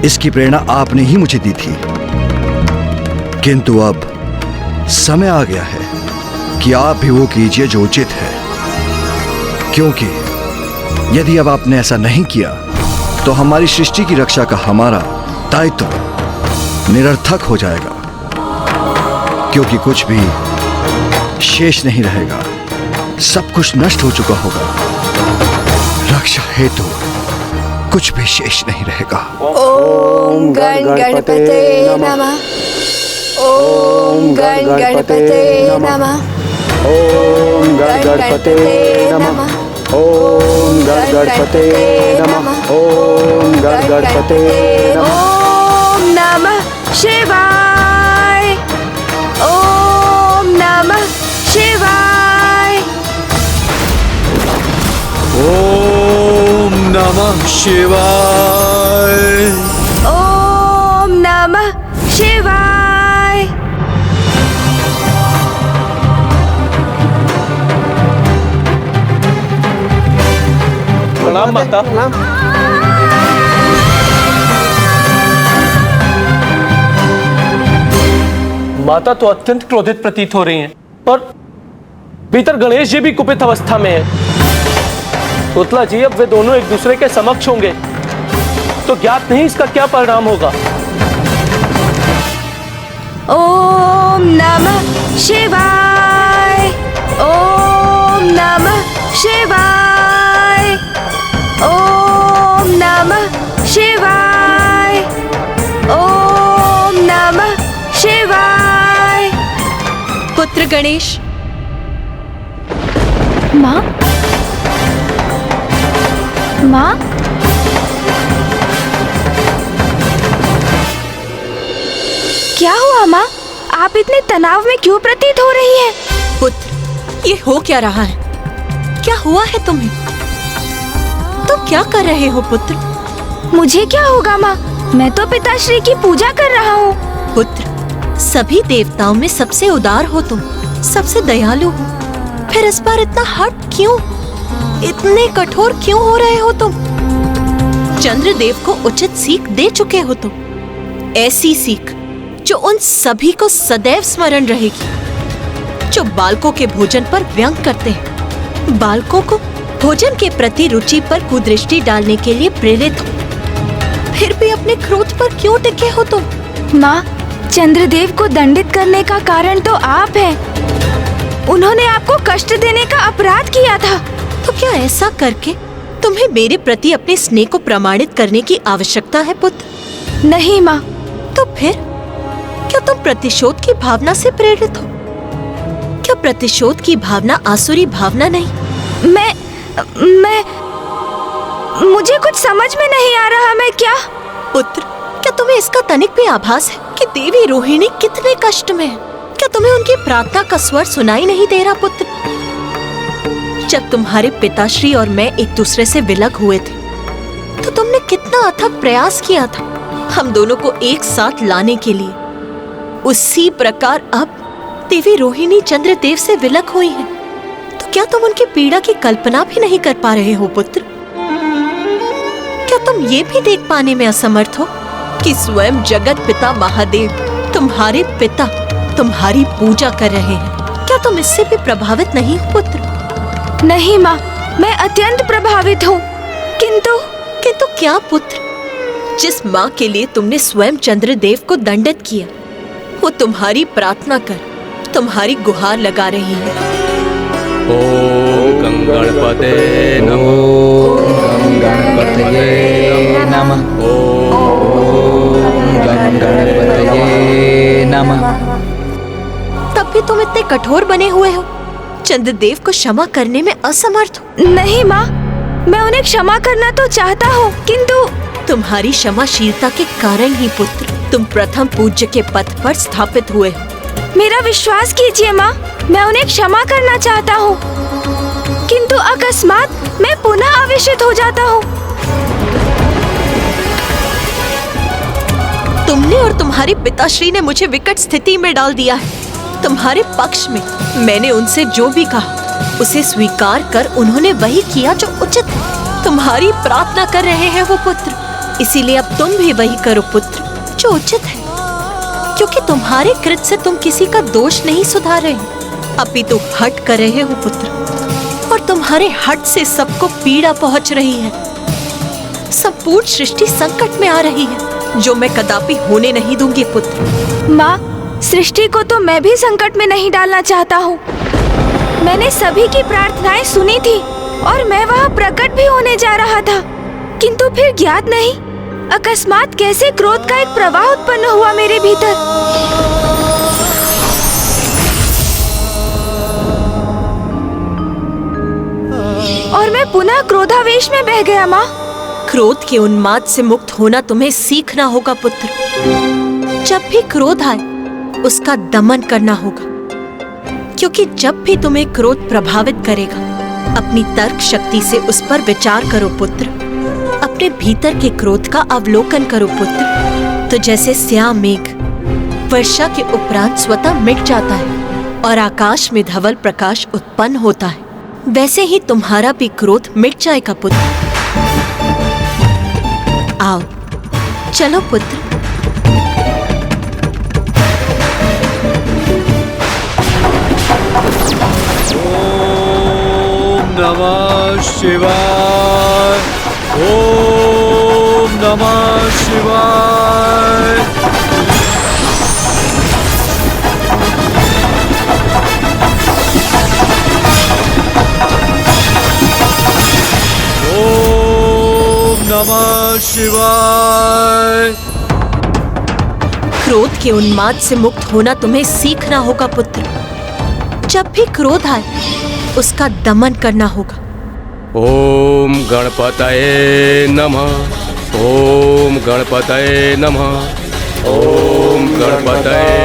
इसकी प्रेरणा आपने ही मुझे दी थी। किंतु अब समय आ गया है कि आप भी वो कीजिए जो उचित है, क्योंकि यदि अब आपने ऐसा नहीं किया तो हमारी सृष्टि की रक्षा का हमारा दायित्व निरर्थक हो जाएगा, क्योंकि कुछ भी शेष नहीं रहेगा, सब कुछ नष्ट हो चुका होगा। रक्षा हेतु कुछ भी शेष नहीं रहेगा। ओम गण गणपते नमः, ओम गण गणपते नमः, ओम गण गणपते नमः, ओम गण गणपते नमः, ओम गण गणपते नमः। ओम नमः शिवाय, ओम नमः शिवाय, ओम नमः शिवाय, ओम नमः शिवाय। प्रणाम माता। माता तो अत्यंत क्रोधित प्रतीत हो रही हैं और भीतर गणेश जी भी कुपित अवस्था में है। पुतला जी, अब वे दोनों एक दूसरे के समक्ष होंगे तो ज्ञात नहीं इसका क्या परिणाम होगा। ओम नमः शिवाय, ओम नमः शिवाय, ओम नमः शिवाय, ओम नमः शिवाय। पुत्र गणेश। माँ, माँ, क्या हुआ माँ? आप इतने तनाव में क्यों प्रतीत हो रही हैं? पुत्र, ये हो क्या रहा है? क्या हुआ है तुम्हें? तुम क्या कर रहे हो पुत्र? मुझे क्या होगा माँ? मैं तो पिताश्री की पूजा कर रहा हूँ। पुत्र, सभी देवताओं में सबसे उदार हो तुम, सबसे दयालु हो, फिर इस बार इतना हट क्यों? इतने कठोर क्यों हो रहे हो तुम? चंद्रदेव को उचित सीख दे चुके हो तुम, ऐसी सीख जो उन सभी को सदैव स्मरण रहेगी, जो बालकों के भोजन पर व्यंग करते हैं, बालकों को भोजन के प्रति रुचि पर कुदृष्टि डालने के लिए प्रेरित हो। फिर भी अपने क्रोध पर क्यों टिके हो तुम? माँ, चंद्रदेव को दंडित करने का कारण तो आप हैं। उन्होंने आपको कष्ट देने का अपराध किया था। तो क्या ऐसा करके तुम्हें मेरे प्रति अपने स्नेह को प्रमाणित करने की आवश्यकता है पुत्र? नहीं माँ। तो फिर क्या तुम प्रतिशोध की भावना से प्रेरित हो? क्या प्रतिशोध की भावना आसुरी भावना नहीं? मैं मुझे कुछ समझ में नहीं आ रहा। मैं क्या? पुत्र, क्या तुम्हें इसका तनिक भी आभास है कि देवी रोहिणी कितने कष्ट में है? क्या तुम्हें उनकी प्रार्थना का स्वर सुनाई नहीं दे रहा पुत्र? जब तुम्हारे पिताश्री और मैं एक दूसरे से विलग हुए थे तो तुमने कितना अथक प्रयास किया था हम दोनों को एक साथ लाने के लिए। उसी प्रकार अब देवी रोहिणी चंद्रदेव से विलग हुई है, तो क्या तुम उनकी पीड़ा की कल्पना भी नहीं कर पा रहे हो पुत्र? क्या तुम ये भी देख पाने में असमर्थ हो कि स्वयं जगत पिता महादेव, तुम्हारे पिता, तुम्हारी पूजा कर रहे हैं? क्या तुम इससे भी प्रभावित नहीं हो पुत्र? नहीं माँ, मैं अत्यंत प्रभावित हूँ। किंतु क्या पुत्र? जिस माँ के लिए तुमने स्वयं चंद्रदेव को दंडित किया, वो तुम्हारी प्रार्थना कर, तुम्हारी गुहार लगा रही है। ओम गंगणपते नमः। ओम गणपतये नमः। ओम गणपतये नमः। तब भी तुम इतने कठोर बने हुए हो, चंद्रदेव को क्षमा करने में असमर्थ हो। नहीं माँ, मैं उन्हें क्षमा करना तो चाहता हूँ, किंतु तुम्हारी क्षमाशीलता के कारण ही पुत्र तुम प्रथम पूज्य के पद पर स्थापित हुए हो। मेरा विश्वास कीजिए माँ, मैं उन्हें क्षमा करना चाहता हूँ, किंतु अकस्मात मैं पुनः आवेशित हो जाता हूँ। तुमने और तुम्हारे पिताश्री ने मुझे विकट स्थिति में डाल दिया है। तुम्हारे पक्ष में मैंने उनसे जो भी कहा उसे स्वीकार कर उन्होंने वही किया जो उचित है। तुम्हारी प्रार्थना कर रहे हैं वो पुत्र, इसीलिए अब तुम भी वही करो पुत्र जो उचित है, क्योंकि तुम्हारे कृत से तुम किसी का दोष नहीं सुधार रहे, अपितु हट कर रहे हो पुत्र, और तुम्हारे हट से सबको पीड़ा पहुंच रही है। संपूर्ण सृष्टि संकट में आ रही है, जो मैं कदापि होने नहीं दूंगी पुत्र। माँ, सृष्टि को तो मैं भी संकट में नहीं डालना चाहता हूँ। मैंने सभी की प्रार्थनाएं सुनी थी और मैं वहाँ प्रकट भी होने जा रहा था, किंतु फिर ज्ञात नहीं अकस्मात कैसे क्रोध का एक प्रवाह उत्पन्न हुआ मेरे भीतर। और मैं पुनः क्रोधावेश में बह गया माँ। क्रोध के उन्माद से मुक्त होना तुम्हें सीखना होगा पुत्र। जब भी क्रोध आए उसका दमन करना होगा, क्योंकि जब भी तुम्हें क्रोध प्रभावित करेगा अपनी तर्क शक्ति से उस पर विचार करो पुत्र। अपने भीतर के क्रोध का अवलोकन करो पुत्र। तो जैसे स्याह मेघ वर्षा के उपरांत स्वतः मिट जाता है और आकाश में धवल प्रकाश उत्पन्न होता है, वैसे ही तुम्हारा भी क्रोध मिट जाएगा पुत्र। आओ चलो पुत्र। नमः शिवाय। ओम नमः शिवाय। ओम नमः शिवाय। क्रोध के उन्माद से मुक्त होना तुम्हें सीखना होगा पुत्र। जब भी क्रोध आए उसका दमन करना होगा। ओम गणपतये नमः। ओम गणपतये नमः। ओम गणपतये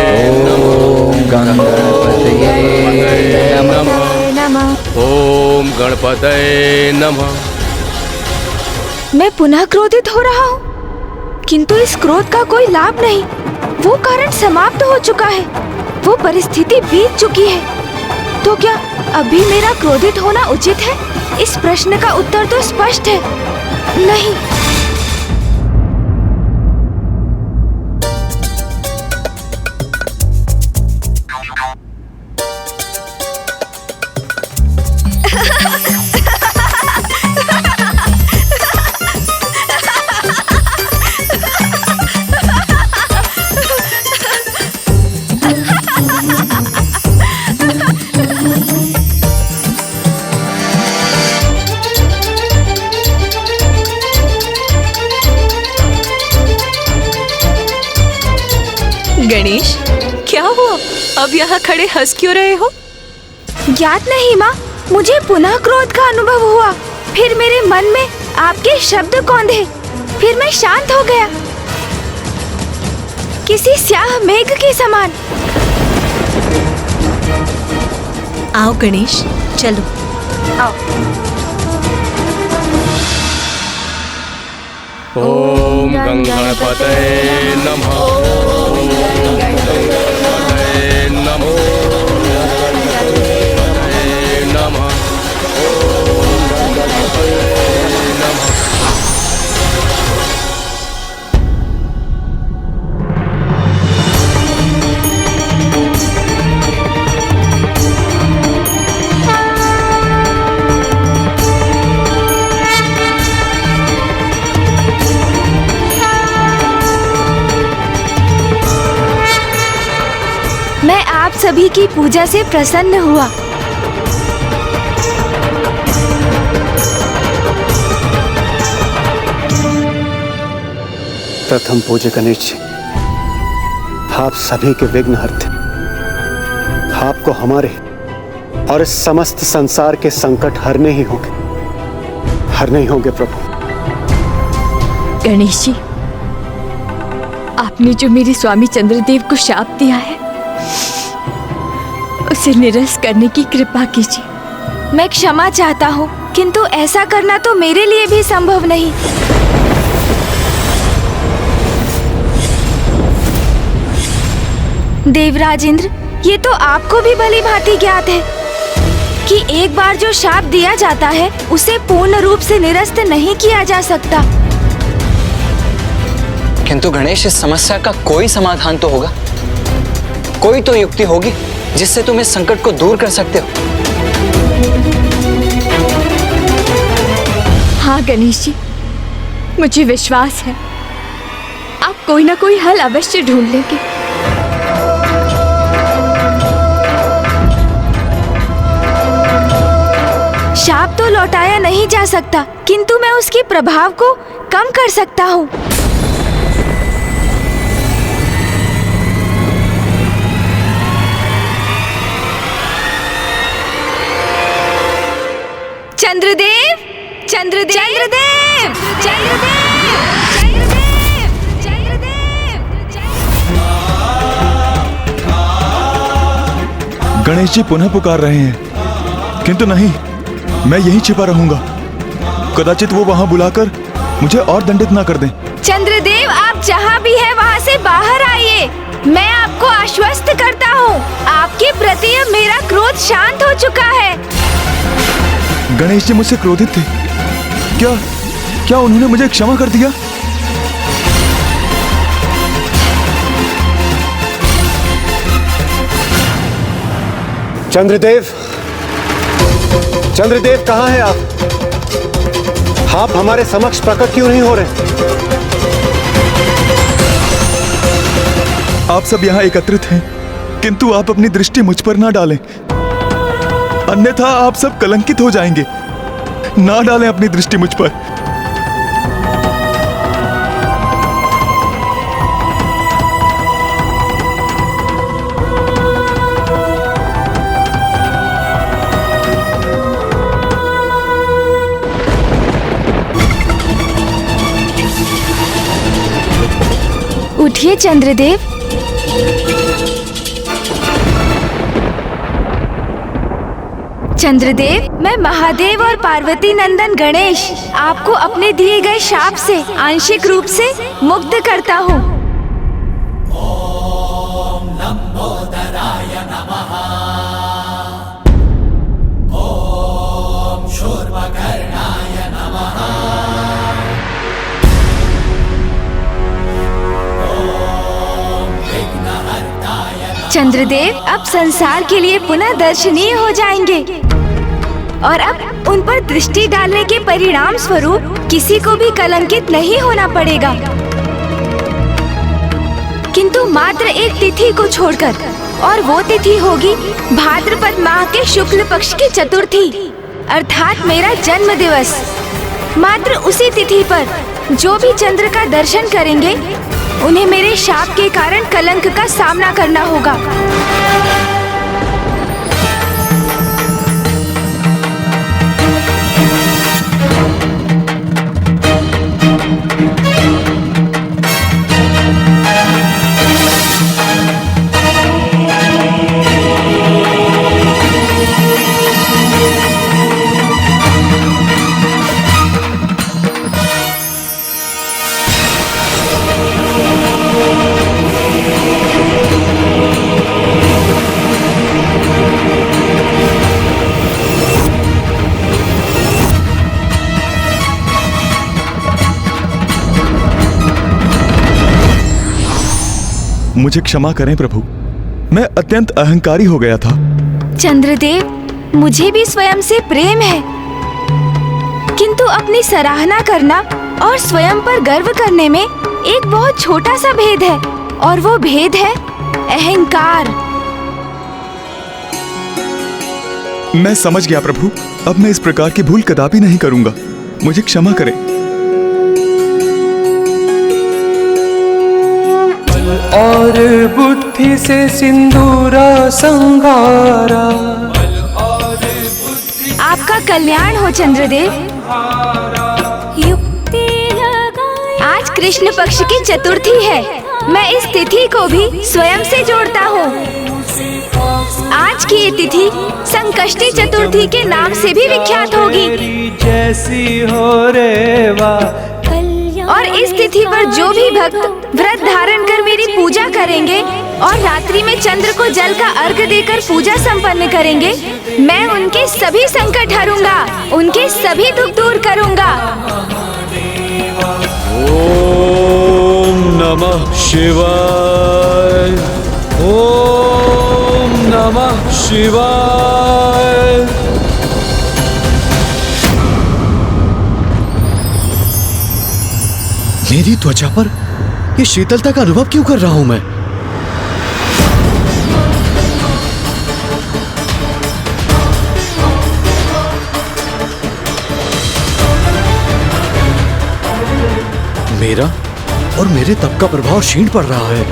नमः। ओम गणपतये नमः। मैं पुनः क्रोधित हो रहा हूँ, किंतु इस क्रोध का कोई लाभ नहीं। वो कारण समाप्त हो चुका है, वो परिस्थिति बीत चुकी है। तो क्या अभी मेरा क्रोधित होना उचित है? इस प्रश्न का उत्तर तो स्पष्ट है, नहीं। गणेश, क्या हुआ? अब यहाँ खड़े हंस क्यों रहे हो? ज्ञात नहीं माँ, मुझे पुनः क्रोध का अनुभव हुआ। फिर मेरे मन में आपके शब्द कौंधे, फिर मैं शांत हो गया, किसी स्याह मेघ के समान। आओ गणेश, चलो आओ। ओम गणपतये नमः। ओम गणपतये नमः। नमः। ओम गणपतये नमः। मैं आप सभी की पूजा से प्रसन्न हुआ। प्रथम पूज्य गणेश जी, आप सभी के विघ्नहर्ता, आपको हमारे और इस समस्त संसार के संकट हरने ही होंगे प्रभु। गणेश जी, आपने जो मेरे स्वामी चंद्रदेव को शाप दिया है उसे निरस्त करने की कृपा कीजिए। मैं क्षमा चाहता हूँ, किंतु ऐसा करना तो मेरे लिए भी संभव नहीं। देवराज इंद्र, ये तो आपको भी भली भांति ज्ञात है कि एक बार जो शाप दिया जाता है उसे पूर्ण रूप से निरस्त नहीं किया जा सकता। किंतु गणेश, इस समस्या का कोई समाधान तो होगा, कोई तो युक्ति होगी जिससे तुम इस संकट को दूर कर सकते हो। हाँ गणेश जी, मुझे विश्वास है आप कोई ना कोई हल अवश्य ढूंढ लेंगे। शाप तो लौटाया नहीं जा सकता, किंतु मैं उसके प्रभाव को कम कर सकता हूँ। चंद्रदेव, चंद्रदेव, चंद्रदेव, चंद्रदेव, गणेश जी पुनः पुकार रहे हैं, किंतु नहीं, मैं यहीं छिपा रहूंगा। कदाचित वो वहां बुलाकर मुझे और दंडित ना कर दें। चंद्रदेव, आप जहाँ भी हैं वहाँ से बाहर आइए। मैं आपको आश्वस्त करता हूँ, आपके प्रति अब मेरा क्रोध शांत हो चुका है। गणेश जी मुझसे क्रोधित थे, क्या उन्होंने मुझे क्षमा कर दिया? चंद्रदेव, चंद्रदेव कहाँ हैं आप? आप हमारे समक्ष प्रकट क्यों नहीं हो रहे? आप सब यहाँ एकत्रित हैं, किंतु आप अपनी दृष्टि मुझ पर ना डालें, अन्यथा आप सब कलंकित हो जाएंगे। ना डालें अपनी दृष्टि मुझ पर। उठिए चंद्रदेव। चंद्रदेव, मैं महादेव और पार्वती नंदन गणेश आपको अपने दिए गए शाप से आंशिक रूप से मुक्त करता हूँ। ओम लंबोदराय नमः। ओम शूर्पकर्णाय नमः। ओम विघ्नहर्ताय नमः। चंद्रदेव अब संसार के लिए पुनः दर्शनीय हो जाएंगे और अब उन पर दृष्टि डालने के परिणाम स्वरूप किसी को भी कलंकित नहीं होना पड़ेगा, किंतु मात्र एक तिथि को छोड़कर, और वो तिथि होगी भाद्रपद माह के शुक्ल पक्ष की चतुर्थी, अर्थात मेरा जन्म दिवस। मात्र उसी तिथि पर जो भी चंद्र का दर्शन करेंगे उन्हें मेरे शाप के कारण कलंक का सामना करना होगा। मुझे क्षमा करें प्रभु, मैं अत्यंत अहंकारी हो गया था। चंद्रदेव, मुझे भी स्वयं से प्रेम है, किंतु अपनी सराहना करना और स्वयं पर गर्व करने में एक बहुत छोटा सा भेद है, और वो भेद है अहंकार। मैं समझ गया प्रभु। अब मैं इस प्रकार की भूल कदापि नहीं करूंगा। मुझे क्षमा करें। और बुद्धि से सिंदूरा संगारा। आपका कल्याण हो चंद्रदेव। आज कृष्ण पक्ष की चतुर्थी है। मैं इस तिथि को भी स्वयं से जोड़ता हूँ। आज की ये तिथि संकष्टी चतुर्थी के नाम से भी विख्यात होगी। जैसी हो रेवा। और इस तिथि पर जो भी भक्त व्रत धारण कर मेरी पूजा करेंगे और रात्रि में चंद्र को जल का अर्घ देकर पूजा संपन्न करेंगे, मैं उनके सभी संकट हरूंगा, उनके सभी दुख दूर करूंगा। ओम नमः शिवाय। ओम नमः शिवाय। मेरी त्वचा पर ये शीतलता का अनुभव क्यों कर रहा हूं मैं? मेरा और मेरे तप का प्रभाव क्षीण पड़ रहा है।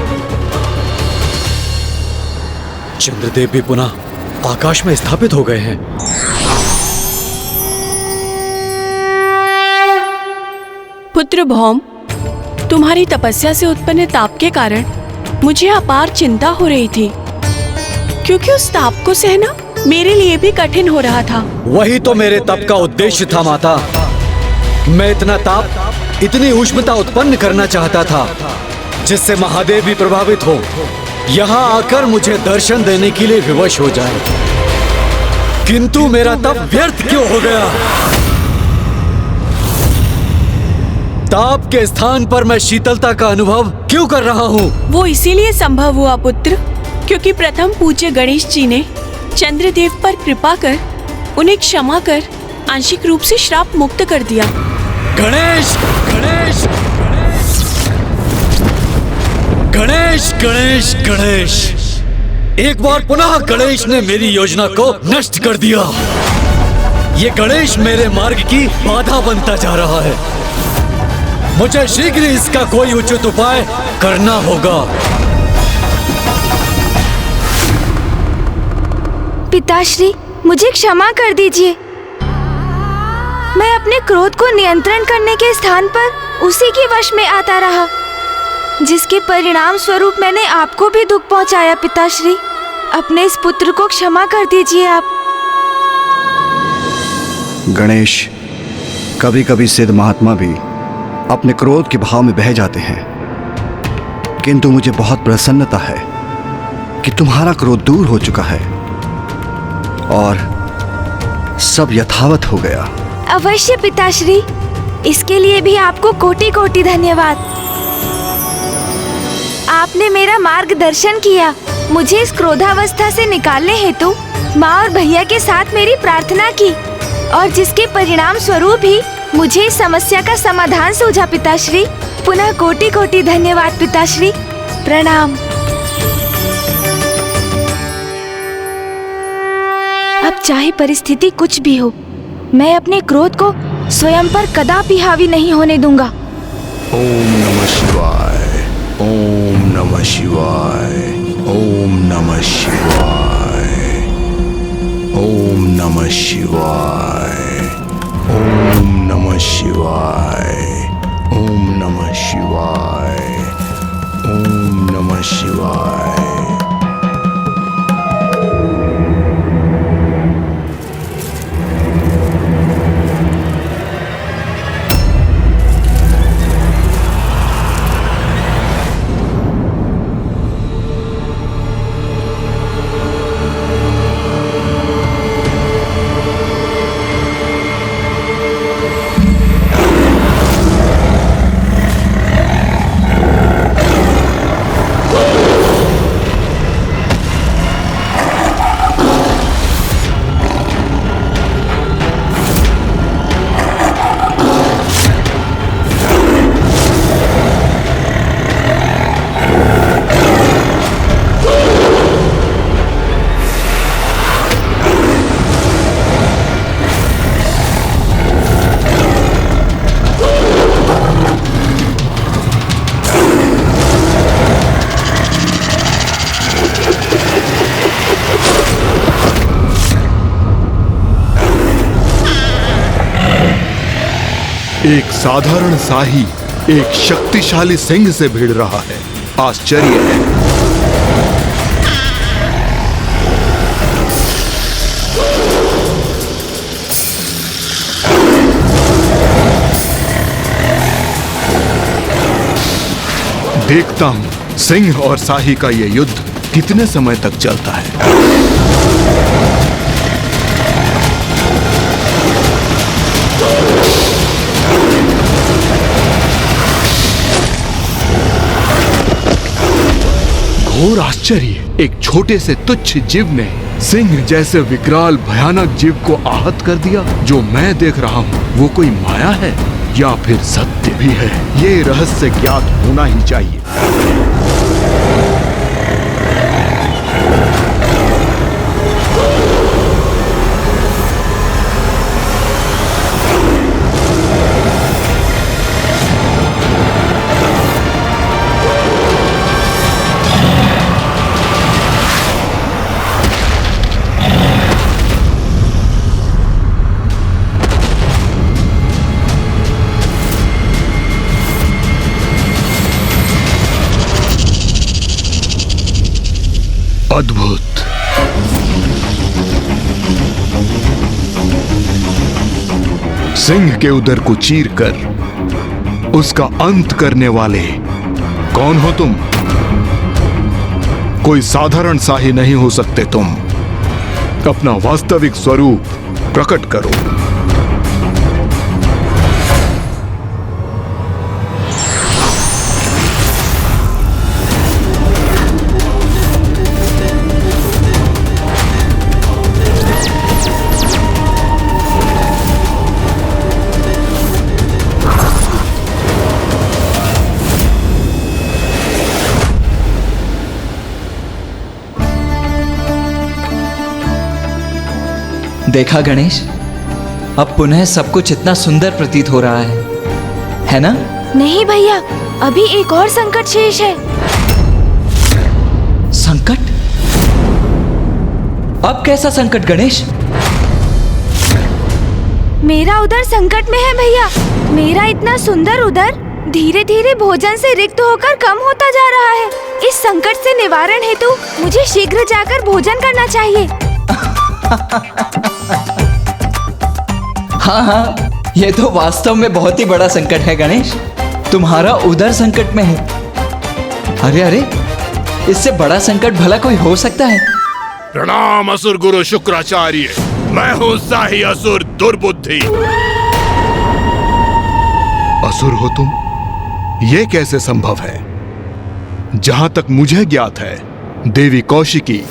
चंद्रदेव भी पुनः आकाश में स्थापित हो गए हैं। पुत्र भौम, तुम्हारी तपस्या से उत्पन्न ताप के कारण मुझे अपार चिंता हो रही थी, क्योंकि उस ताप को सहना मेरे लिए भी कठिन हो रहा था। वही तो मेरे तप का उद्देश्य था माता। मैं इतना ताप, इतनी उष्णता उत्पन्न करना चाहता था जिससे महादेव भी प्रभावित हो, यहाँ आकर मुझे दर्शन देने के लिए विवश हो जाए। किंतु मेरा तप व्यर्थ क्यों हो गया? ताप के स्थान पर मैं शीतलता का अनुभव क्यों कर रहा हूँ? वो इसीलिए संभव हुआ पुत्र, क्योंकि प्रथम पूज्य गणेश जी ने चंद्रदेव पर कृपा कर उन्हें क्षमा कर आंशिक रूप से श्राप मुक्त कर दिया। गणेश गणेश गणेश गणेश गणेश, एक बार पुनः गणेश ने मेरी योजना को नष्ट कर दिया। ये गणेश मेरे मार्ग की बाधा बनता जा रहा है। मुझे शीघ्र इसका कोई उचित उपाय करना होगा। पिताश्री, मुझे क्षमा कर दीजिए। मैं अपने क्रोध को नियंत्रण करने के स्थान पर उसी के वश में आता रहा, जिसके परिणाम स्वरूप मैंने आपको भी दुख पहुंचाया। पिताश्री, अपने इस पुत्र को क्षमा कर दीजिए आप। गणेश, कभी कभी सिद्ध महात्मा भी अपने क्रोध के भाव में बह जाते हैं, किंतु मुझे बहुत प्रसन्नता है कि तुम्हारा क्रोध दूर हो चुका है और सब यथावत हो गया। अवश्य पिताश्री, इसके लिए भी आपको कोटि कोटि धन्यवाद। आपने मेरा मार्गदर्शन किया। मुझे इस क्रोधावस्था से निकालने हेतु माँ और भैया के साथ मेरी प्रार्थना की, और जिसके परिणाम स्वरूप ही मुझे इस समस्या का समाधान सूझा। पिताश्री, पुनः कोटि कोटि धन्यवाद। पिताश्री, प्रणाम। अब चाहे परिस्थिति कुछ भी हो, मैं अपने क्रोध को स्वयं पर कदापि हावी नहीं होने दूंगा। ओम नमः शिवाय। ओम नमः शिवाय। ओम नमः शिवाय। ओम नमः शिवाय। ओम नमः शिवाय। ओम नमः शिवाय। ओम नमः शिवाय। एक साधारण शाही एक शक्तिशाली सिंह से भिड़ रहा है। आश्चर्य है। देखता हूं सिंह और शाही का यह युद्ध कितने समय तक चलता है। घोर आश्चर्य, एक छोटे से तुच्छ जीव ने सिंह जैसे विकराल भयानक जीव को आहत कर दिया। जो मैं देख रहा हूँ वो कोई माया है या फिर सत्य भी है, ये रहस्य ज्ञात होना ही चाहिए। अद्भुत। सिंह के उदर को चीरकर उसका अंत करने वाले कौन हो तुम? कोई साधारण शाही नहीं हो सकते तुम। अपना वास्तविक स्वरूप प्रकट करो। देखा गणेश, अब पुनः सब कुछ इतना सुंदर प्रतीत हो रहा है ना? नहीं भैया, अभी एक और संकट शेष है। संकट? अब कैसा संकट गणेश? मेरा उदर संकट में है भैया। मेरा इतना सुंदर उदर धीरे धीरे भोजन से रिक्त होकर कम होता जा रहा है। इस संकट से निवारण हेतु मुझे शीघ्र जाकर भोजन करना चाहिए। हाँ, ये तो वास्तव में बहुत ही बड़ा संकट है गणेश। तुम्हारा उदर संकट में है। अरे, इससे बड़ा संकट भला कोई हो सकता है? प्रणाम असुर गुरु शुक्राचार्य। मैं हूँ शाही असुर दुर्बुद्धि। असुर हो तुम? ये कैसे संभव है? जहां तक मुझे ज्ञात है, देवी कौशिकी,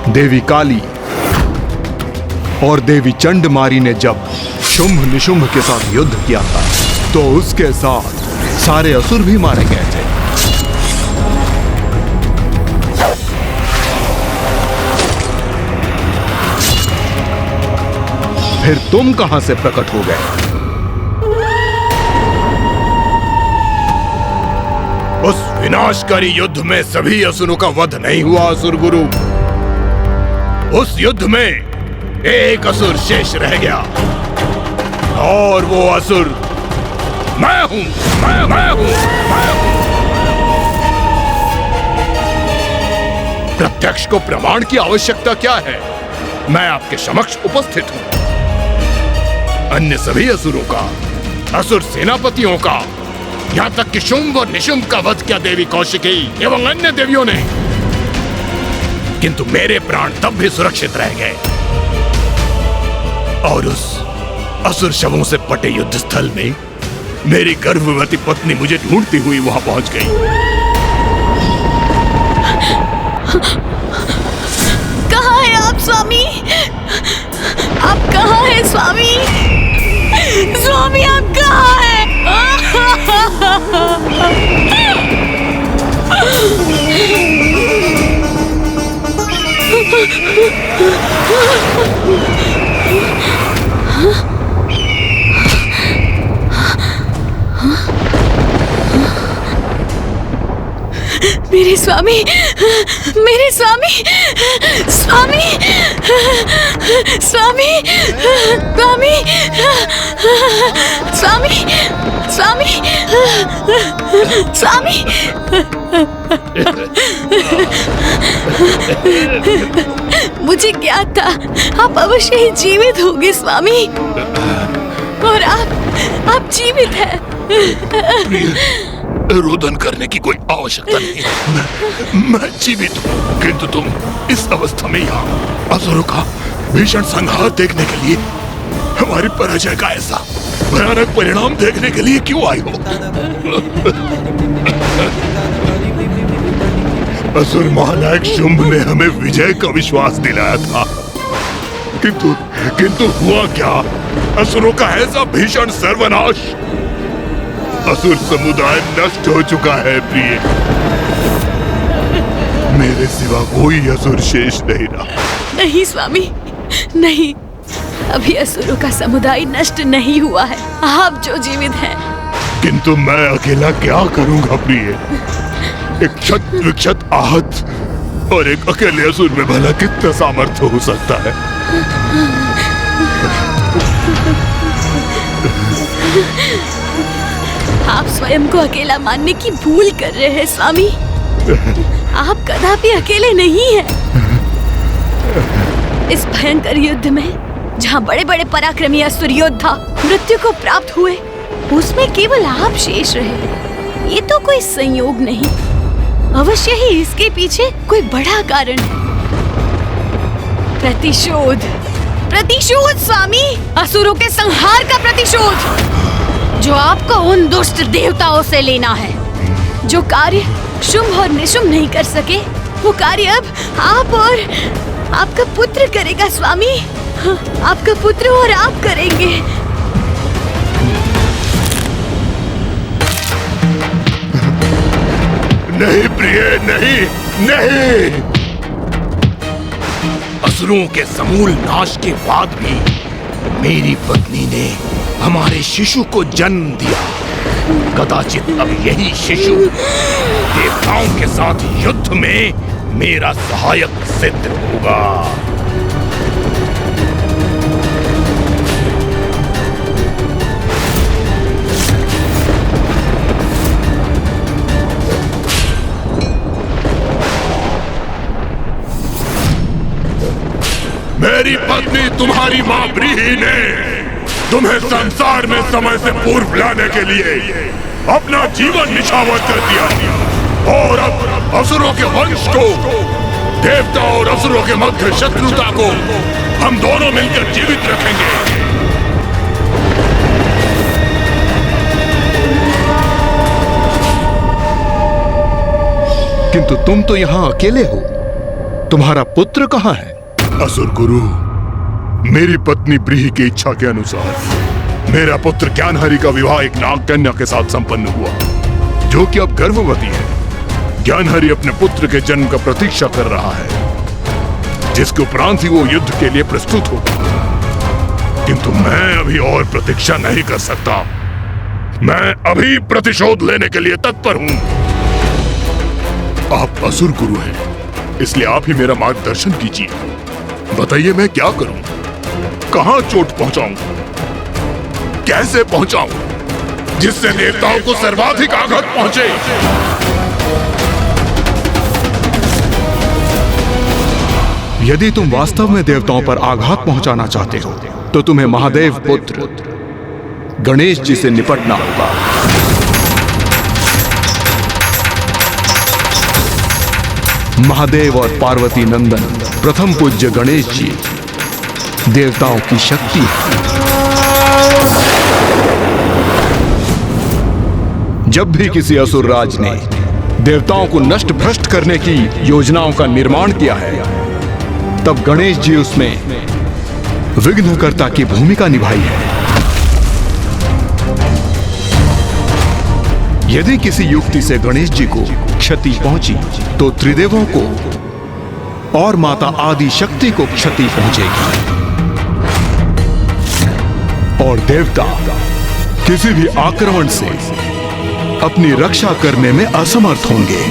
देवी काली और देवी चंडमारी ने जब शुंभ निशुंभ के साथ युद्ध किया था तो उसके साथ सारे असुर भी मारे गए थे। फिर तुम कहां से प्रकट हो गए? उस विनाशकारी युद्ध में सभी असुरों का वध नहीं हुआ असुर गुरु। उस युद्ध में एक असुर शेष रह गया और वो असुर मैं हूं। मैं हूं। प्रत्यक्ष को प्रमाण की आवश्यकता क्या है? मैं आपके समक्ष उपस्थित हूं। अन्य सभी असुरों का, असुर सेनापतियों का, यहां तक कि शुंभ और निशुंभ का वध किया देवी कौशिकी एवं अन्य देवियों ने, किंतु मेरे प्राण तब भी सुरक्षित रह गए। और उस असुर शवों से पटे युद्ध स्थल में मेरी गर्भवती पत्नी मुझे ढूंढती हुई वहां पहुंच गई। कहाँ है आप स्वामी? आप कहाँ हैं स्वामी? स्वामी आप कहाँ हैं? स्वामी, मेरे स्वामी, स्वामी, स्वामी, स्वामी, स्वामी, स्वामी, स्वामी। मुझे क्या था, आप अवश्य ही जीवित होंगे स्वामी, और आप जीवित हैं। रोदन करने की कोई आवश्यकता नहीं। मैं जीवित हूँ, किंतु तुम इस अवस्था में यहाँ असुरों का भीषण संहार देखने के लिए, हमारी पराजय का ऐसा भयानक परिणाम देखने के लिए क्यों आई हो? असुर महानायक शुंभ ने हमें विजय का विश्वास दिलाया था, किंतु हुआ क्या? असुरों का ऐसा भीषण सर्वनाश। असुर समुदाय नष्ट हो चुका है प्रिय। मेरे सिवा कोई असुर शेष नहीं रहा। नहीं स्वामी, नहीं, अभी असुरों का समुदाय नष्ट नहीं हुआ है, आप जो जीवित हैं। किंतु मैं अकेला क्या करूंगा प्रिय? एक क्षत विक्षत आहत और एक अकेले असुर में भला कितना सामर्थ्य हो सकता है? आप स्वयं को अकेला मानने की भूल कर रहे हैं स्वामी। आप कदापि अकेले नहीं हैं। इस भयंकर युद्ध में जहाँ बड़े बड़े पराक्रमी असुर योद्धा मृत्यु को प्राप्त हुए, उसमें केवल आप शेष रहे। ये तो कोई संयोग नहीं, अवश्य ही इसके पीछे कोई बड़ा कारण है। प्रतिशोध, प्रतिशोध स्वामी, असुरों के संहार का प्रतिशोध, जो आपको उन दुष्ट देवताओं से लेना है। जो कार्य शुंभ और निशुंभ नहीं कर सके, वो कार्य अब आप और आपका पुत्र करेगा स्वामी। आपका पुत्र और आप करेंगे। नहीं प्रिय, नहीं, नहीं। असुरों के समूल नाश के बाद भी मेरी पत्नी ने हमारे शिशु को जन्म दिया। कदाचित अब यही शिशु देवताओं के साथ युद्ध में मेरा सहायक सिद्ध होगा। मेरी पत्नी तुम्हारी मां ब्रीहि ने तुम्हें संसार में समय से पूर्व लाने के लिए अपना जीवन निछावर कर दिया, और अब असुरों के वंश को, देवता और असुरों के मध्य शत्रुता को हम दोनों मिलकर जीवित रखेंगे। किंतु तुम तो यहाँ अकेले हो, तुम्हारा पुत्र कहाँ है? असुर गुरु, मेरी पत्नी ब्रीहि की इच्छा के अनुसार मेरा पुत्र ज्ञानहरि का विवाह एक नाग कन्या के साथ संपन्न हुआ, जो कि अब गर्भवती है। ज्ञानहरि अपने पुत्र के जन्म का प्रतीक्षा कर रहा है, जिसके उपरांत ही वो युद्ध के लिए प्रस्तुत होगा। किंतु मैं अभी और प्रतीक्षा नहीं कर सकता। मैं अभी प्रतिशोध लेने के लिए तत्पर हूं। आप असुर गुरु हैं, इसलिए आप ही मेरा मार्गदर्शन कीजिए। बताइए मैं क्या करूं? कहां चोट पहुंचाऊं? कैसे पहुंचाऊं जिससे देवताओं को सर्वाधिक आघात पहुंचे? यदि तुम वास्तव में देवताओं पर आघात पहुंचाना चाहते हो, तो तुम्हें महादेव पुत्र गणेश जी से निपटना होगा। महादेव और पार्वती नंदन प्रथम पूज्य गणेश जी देवताओं की शक्ति है। जब भी किसी असुर राज ने देवताओं को नष्ट भ्रष्ट करने की योजनाओं का निर्माण किया है, तब गणेश जी उसमें विघ्नकर्ता की भूमिका निभाई है। यदि किसी युक्ति से गणेश जी को क्षति पहुंची, तो त्रिदेवों को और माता आदि शक्ति को क्षति पहुंचेगी, और देवता किसी भी आक्रमण से अपनी रक्षा करने में असमर्थ होंगे।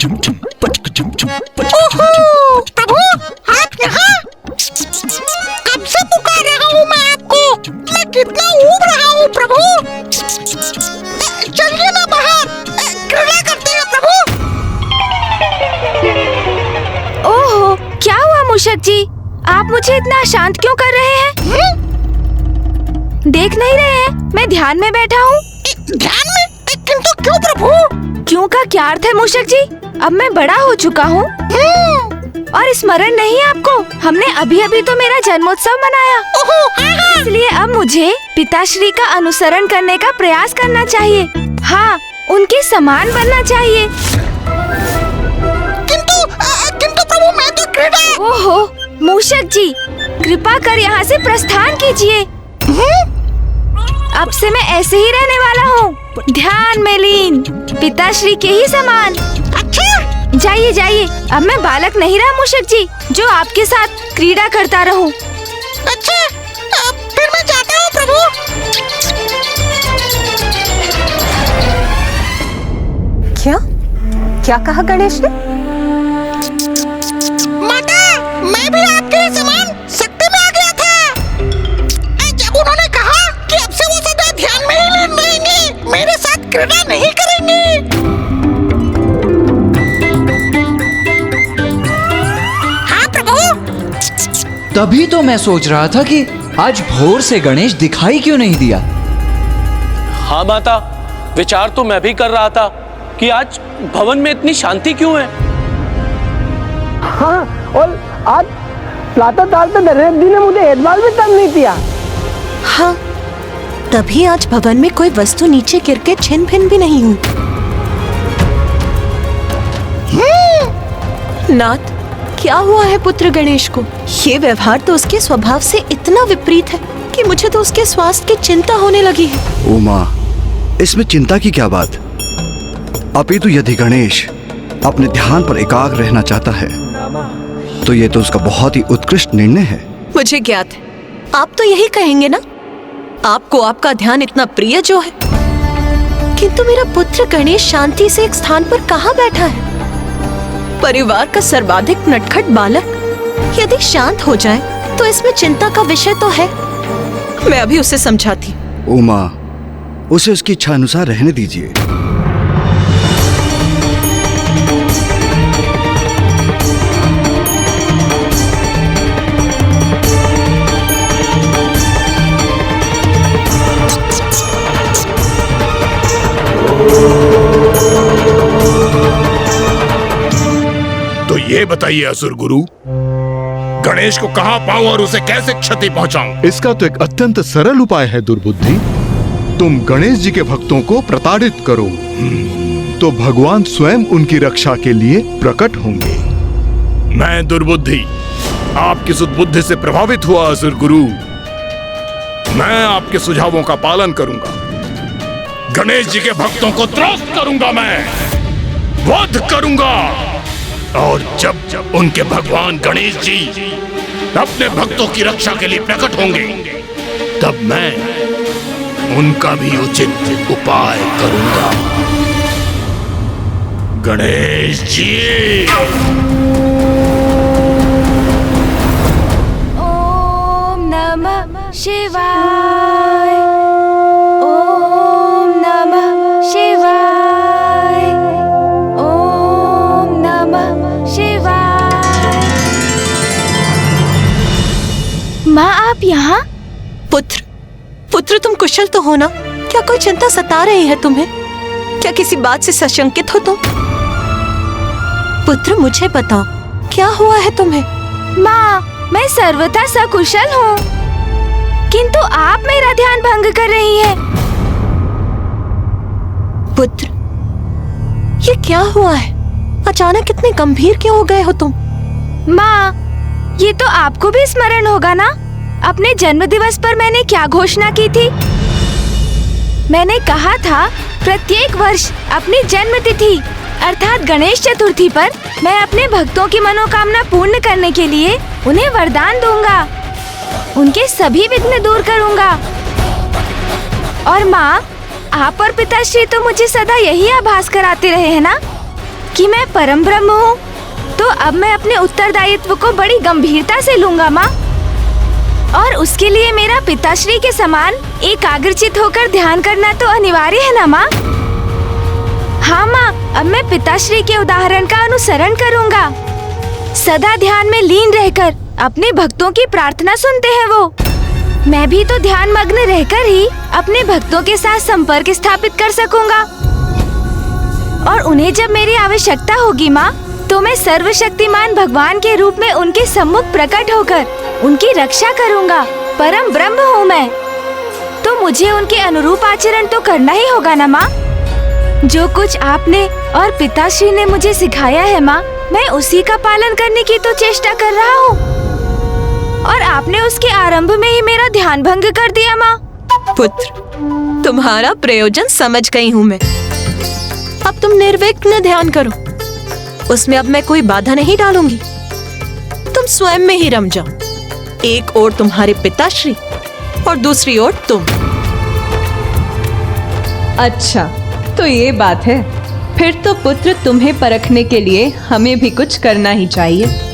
ओहो, प्रभु आप यहाँ? कब से पुकार रहा हूँ मैं आपको। मैं कितना ऊब रहा हूँ प्रभु। चलिए ना बाहर, क्रीड़ा करते हैं प्रभु। ओहो, क्या हुआ मूषक जी? आप मुझे इतना शांत क्यों कर रहे हैं? देख नहीं रहे हैं मैं ध्यान में बैठा हूँ। ध्यान में? किंतु क्यों प्रभु? क्यों का क्या अर्थ है मूषक जी? अब मैं बड़ा हो चुका हूँ और स्मरण नहीं है आपको? हमने अभी अभी तो मेरा जन्मोत्सव मनाया, इसलिए अब मुझे पिताश्री का अनुसरण करने का प्रयास करना चाहिए। हाँ, उनके समान बनना चाहिए। किंतु प्रभु मैं तो क्रीड़ा। ओहो मूषक जी, कृपा कर यहाँ से प्रस्थान कीजिए। अब से मैं ऐसे ही रहने वाला हूँ, ध्यान में लीन, पिताश्री के ही समान। अच्छा जाइए जाइए, अब मैं बालक नहीं रहा मूषक जी, जो आपके साथ क्रीड़ा करता रहूं। अच्छा, फिर मैं जाता हूँ प्रभु। क्या कहा गणेश ने? माता, मैं भी आपके समान शक्ति में आ गया था। जब उन्होंने कहा कि अब से वो सदा ध्यान में ही लीन रहेंगे, मेरे साथ क्रीड़ा नहीं करेंगे। हाँ प्रभु। तभी तो मैं सोच रहा था कि आज भोर से गणेश दिखाई क्यों नहीं दिया। हाँ माता, विचार तो मैं भी कर रहा था कि आज भवन में इतनी शांति क्यों है। हाँ, और आज प्रातःकाल तो दरिद्र जी ने मुझे एतबार भी तंग नहीं किया। हाँ, तभी आज भवन में कोई वस्तु नीचे गिर के छिन भिन भी नहीं हुई। नाथ, क्या हुआ है पुत्र गणेश को? ये व्यवहार तो उसके स्वभाव से इतना विपरीत है कि मुझे तो उसके स्वास्थ्य की चिंता होने लगी है। उमा, इसमें चिंता की क्या बात? अपितु यदि गणेश अपने ध्यान पर एकाग्र रहना चाहता है तो ये तो उसका बहुत ही उत्कृष्ट निर्णय है। मुझे ज्ञात है, आप तो यही कहेंगे ना। आपको आपका ध्यान इतना प्रिय जो है, किंतु मेरा पुत्र गणेश शांति से एक स्थान पर कहाँ बैठा है? परिवार का सर्वाधिक नटखट बालक यदि शांत हो जाए तो इसमें चिंता का विषय तो है। मैं अभी उसे समझाती। उमा, उसे उसकी इच्छा अनुसार रहने दीजिए। तो ये बताइए असुर गुरु, गणेश को कहाँ पाऊं और उसे कैसे क्षति पहुंचाऊं? इसका तो एक अत्यंत सरल उपाय है दुर्बुद्धि। तुम गणेश जी के भक्तों को प्रताड़ित करो तो भगवान स्वयं उनकी रक्षा के लिए प्रकट होंगे। मैं दुर्बुद्धि आपकी सुदबुद्धि से प्रभावित हुआ असुर गुरु। मैं आपके सुझावों का पालन करूंगा। गणेश जी के भक्तों को त्रस्त करूंगा, मैं वध करूंगा। और जब उनके भगवान गणेश जी अपने भक्तों की रक्षा के लिए प्रकट होंगे, तब मैं उनका भी उचित उपाय करूंगा। गणेश जी, ओम नमः शिवाय, ओम नमः शिवाय, ओम नमः शिवाय। माँ, आप यहाँ? पुत्र तुम कुशल तो हो ना? क्या कोई चिंता सता रही है तुम्हें? क्या किसी बात से सशंकित हो तुम? पुत्र मुझे बताओ, क्या हुआ है तुम्हें? माँ, मैं सर्वथा सकुशल हूँ, किंतु आप मेरा ध्यान भंग कर रही हैं। पुत्र, ये क्या हुआ है? अचानक इतने गंभीर क्यों हो गए हो तुम? माँ, ये तो आपको भी स्मरण होगा ना, अपने जन्म दिवस पर मैंने क्या घोषणा की थी? मैंने कहा था प्रत्येक वर्ष अपनी जन्म तिथि अर्थात गणेश चतुर्थी पर मैं अपने भक्तों की मनोकामना पूर्ण करने के लिए उन्हें वरदान दूंगा, उनके सभी विघ्न दूर करूंगा। और माँ, आप और पिताश्री तो मुझे सदा यही आभास कराते रहे हैं ना कि मैं परम ब्रह्म हूँ, तो अब मैं अपने उत्तरदायित्व को बड़ी गंभीरता से लूंगा माँ। और उसके लिए मेरा पिताश्री के समान एकाग्रचित होकर ध्यान करना तो अनिवार्य है ना माँ। हाँ माँ, अब मैं पिताश्री के उदाहरण का अनुसरण करूँगा। सदा ध्यान में लीन रहकर अपने भक्तों की प्रार्थना सुनते हैं वो। मैं भी तो ध्यान मग्न रहकर ही अपने भक्तों के साथ संपर्क स्थापित कर सकूंगा। और उन्हें जब मेरी आवश्यकता होगी माँ, तो मैं सर्वशक्तिमान भगवान के रूप में उनके सम्मुख प्रकट होकर उनकी रक्षा करूंगा। परम ब्रह्म हूँ मैं, तो मुझे उनके अनुरूप आचरण तो करना ही होगा ना माँ। जो कुछ आपने और पिताश्री ने मुझे सिखाया है माँ, मैं उसी का पालन करने की तो चेष्टा कर रहा हूँ। और आपने उसके आरंभ में ही मेरा ध्यान भंग कर दिया माँ। पुत्र, तुम्हारा प्रयोजन समझ गई हूँ मैं। अब तुम निर्विघ्न ध्यान करो, उसमें अब मैं कोई बाधा नहीं डालूंगी। तुम स्वयं में ही रम जाओ। एक ओर तुम्हारे पिताश्री और दूसरी ओर तुम। अच्छा, तो ये बात है। फिर तो पुत्र, तुम्हें परखने के लिए हमें भी कुछ करना ही चाहिए।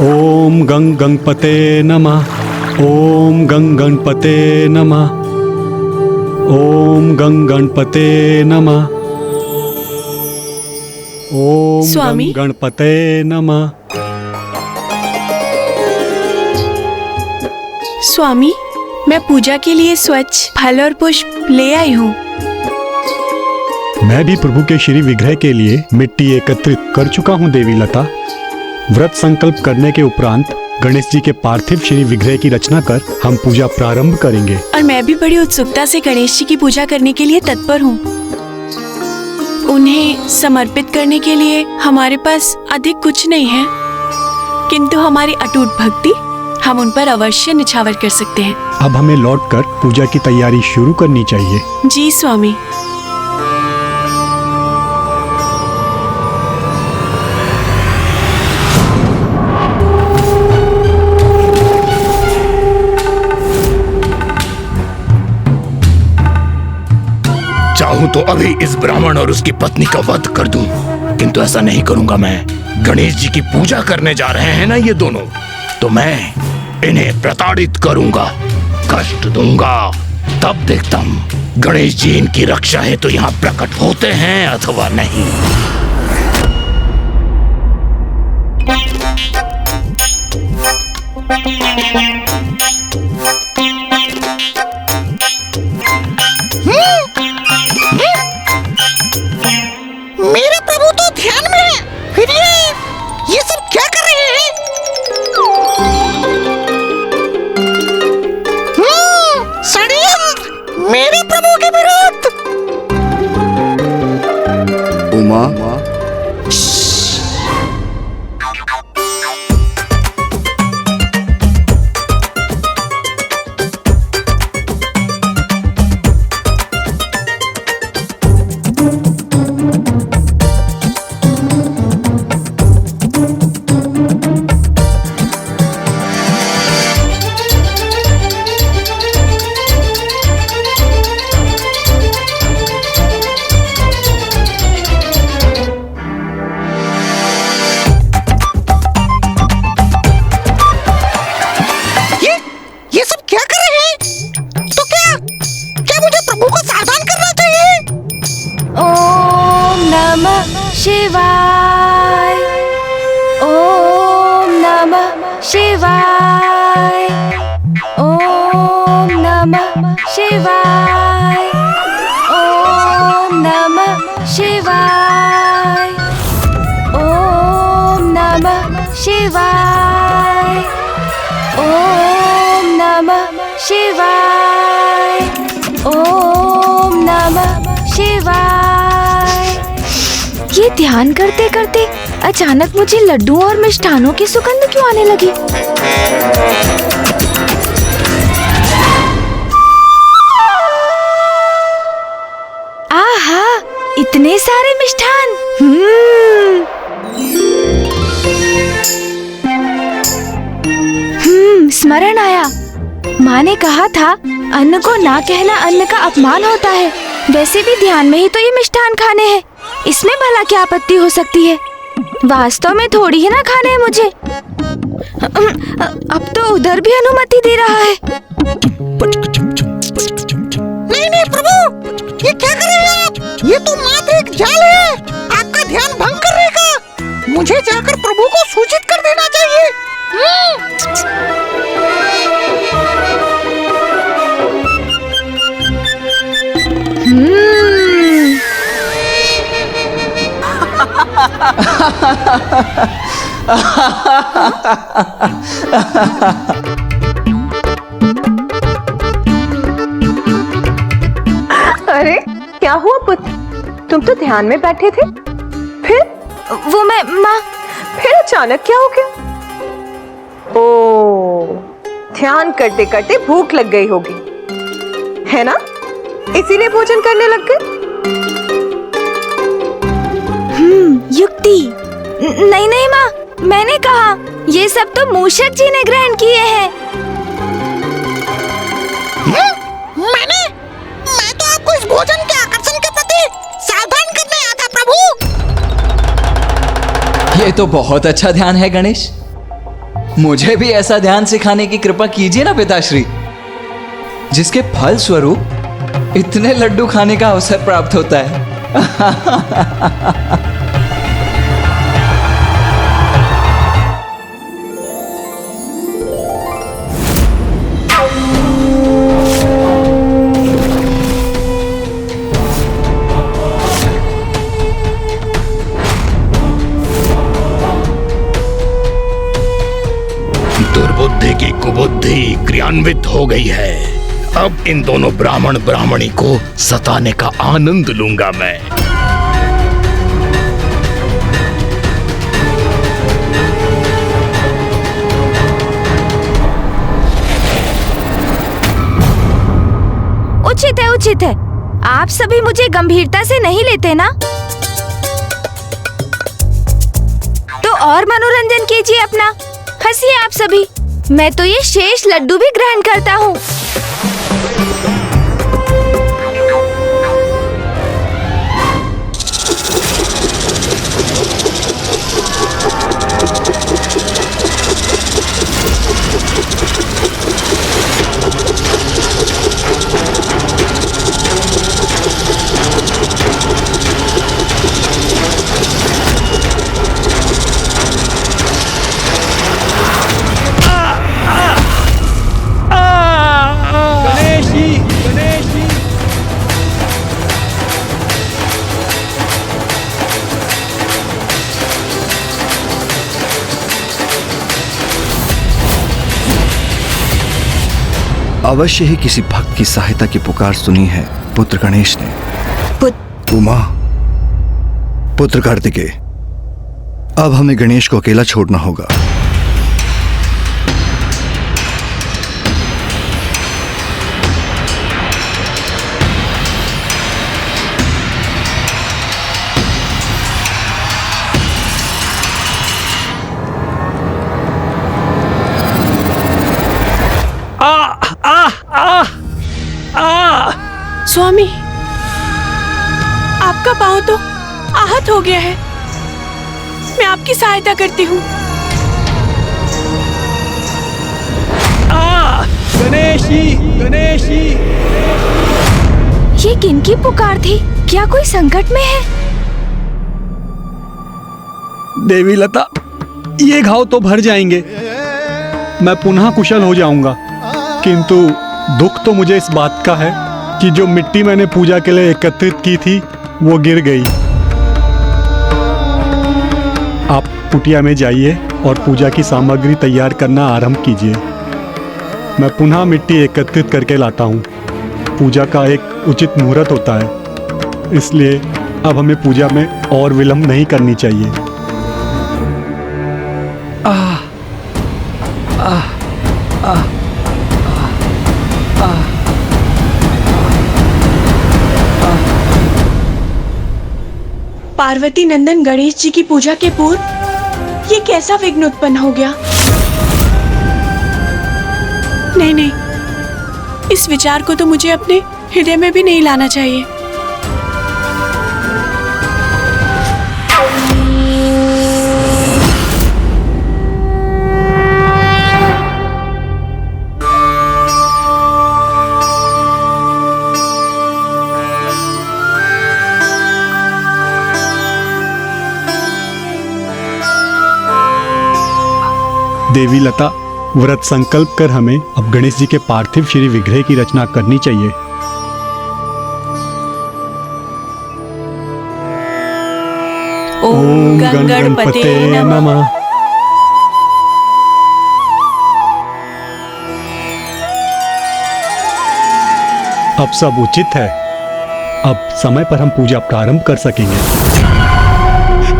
ओम गंग गणपते नमः। ओम गंग गणपते नमः। ओम गंग गणपते नमः। ओम स्वामी? गंग गणपते नमः। स्वामी, मैं पूजा के लिए स्वच्छ फल और पुष्प ले आई हूँ। मैं भी प्रभु के श्री विग्रह के लिए मिट्टी एकत्रित कर चुका हूँ देवी लता। व्रत संकल्प करने के उपरांत गणेश जी के पार्थिव श्री विग्रह की रचना कर हम पूजा प्रारंभ करेंगे। और मैं भी बड़ी उत्सुकता से गणेश जी की पूजा करने के लिए तत्पर हूँ। उन्हें समर्पित करने के लिए हमारे पास अधिक कुछ नहीं है, किंतु हमारी अटूट भक्ति हम उन पर अवश्य निछावर कर सकते हैं। अब हमें लौटकर पूजा की तैयारी शुरू करनी चाहिए। जी स्वामी। चाहूं तो अभी इस ब्राह्मण और उसकी पत्नी का वध कर दूं, किंतु ऐसा नहीं करूंगा। मैं गणेश जी की पूजा करने जा रहे हैं ना ये दोनों, तो मैं इन्हें प्रताड़ित करूंगा, कष्ट दूंगा। तब देखता हूं गणेश जी इनकी रक्षा है तो यहाँ प्रकट होते हैं अथवा नहीं। मेरे प्रभु तो ध्यान में है, फिर ये सब क्या कर रहे हैं? षड्यंत्र मेरे प्रभु के विरुद्ध। उमा, ये सब क्या कर रहे हैं? तो क्या मुझे प्रभु को सावधान करना चाहिए? ओम नमः शिवाय। ओम नमः शिवाय। ओम नमः शिवाय। ओम नमः शिवाय। ओम नमः शिवाय। ओम नमः शिवाय। ओम नमः शिवाय। ये ध्यान करते करते अचानक मुझे लड्डू और मिष्ठानों की सुगंध क्यों आने लगी? आहा, इतने सारे मिष्ठान। स्मरण आया, माँ ने कहा था अन्न को ना कहना अन्न का अपमान होता है। वैसे भी ध्यान में ही तो ये मिष्ठान खाने हैं, इसमें भला क्या आपत्ति हो सकती है? वास्तव में थोड़ी ही ना खाने हैं मुझे। अब तो उधर भी अनुमति दे रहा है। नहीं नहीं प्रभु, ये क्या कर रहे हैं आप? ये तो मात्र एक जाल है, आपका ध्यान भंग करने का। मुझे जाकर प्रभु को सूचित कर देना चाहिए। अरे क्या हुआ पुत्र, तुम तो ध्यान में बैठे थे, फिर? वो मैं माँ। फिर अचानक क्या हो गया? ओ, ध्यान करते करते भूख लग गई होगी, है ना? इसीलिए भोजन करने लग गए। युक्ति। नहीं नहीं माँ, मैंने कहा ये सब तो मूषक जी ने ग्रहण किए हैं। मैं तो आपको इस भोजन के आकर्षण के प्रति सावधान करने आया था प्रभु। ये तो बहुत अच्छा ध्यान है गणेश, मुझे भी ऐसा ध्यान सिखाने की कृपा कीजिए ना पिताश्री, जिसके फल स्वरूप इतने लड्डू खाने का अवसर प्राप्त होता है। दुर्बुद्धि की कुबुद्धि क्रियान्वित हो गई है। अब इन दोनों ब्राह्मण ब्राह्मणी को सताने का आनंद लूंगा मैं। उचित है, उचित है। आप सभी मुझे गंभीरता से नहीं लेते ना, तो और मनोरंजन कीजिए अपना, हंसिए आप सभी। मैं तो ये शेष लड्डू भी ग्रहण करता हूँ। अवश्य ही किसी भक्त की सहायता की पुकार सुनी है पुत्र गणेश ने। उमा, पुत्र कार्तिकेय, अब हमें गणेश को अकेला छोड़ना होगा। स्वामी, आपका पांव तो आहत हो गया है, मैं आपकी सहायता करती हूँ। गणेशी, गणेशी। ये किनकी पुकार थी? क्या कोई संकट में है? देवी लता, ये घाव तो भर जाएंगे, मैं पुनः कुशल हो जाऊंगा, किंतु दुख तो मुझे इस बात का है कि जो मिट्टी मैंने पूजा के लिए एकत्रित की थी वो गिर गई। आप कुटिया में जाइए और पूजा की सामग्री तैयार करना आरंभ कीजिए। मैं पुनः मिट्टी एकत्रित करके लाता हूँ। पूजा का एक उचित मुहूर्त होता है, इसलिए अब हमें पूजा में और विलंब नहीं करनी चाहिए। पार्वती नंदन गणेश जी की पूजा के पूर्व ये कैसा विघ्न उत्पन्न हो गया? नहीं नहीं, इस विचार को तो मुझे अपने हृदय में भी नहीं लाना चाहिए। देवी लता, व्रत संकल्प कर हमें अब गणेश जी के पार्थिव श्री विग्रह की रचना करनी चाहिए। ओम गणपते नमः। अब सब उचित है। अब समय पर हम पूजा प्रारंभ कर सकेंगे।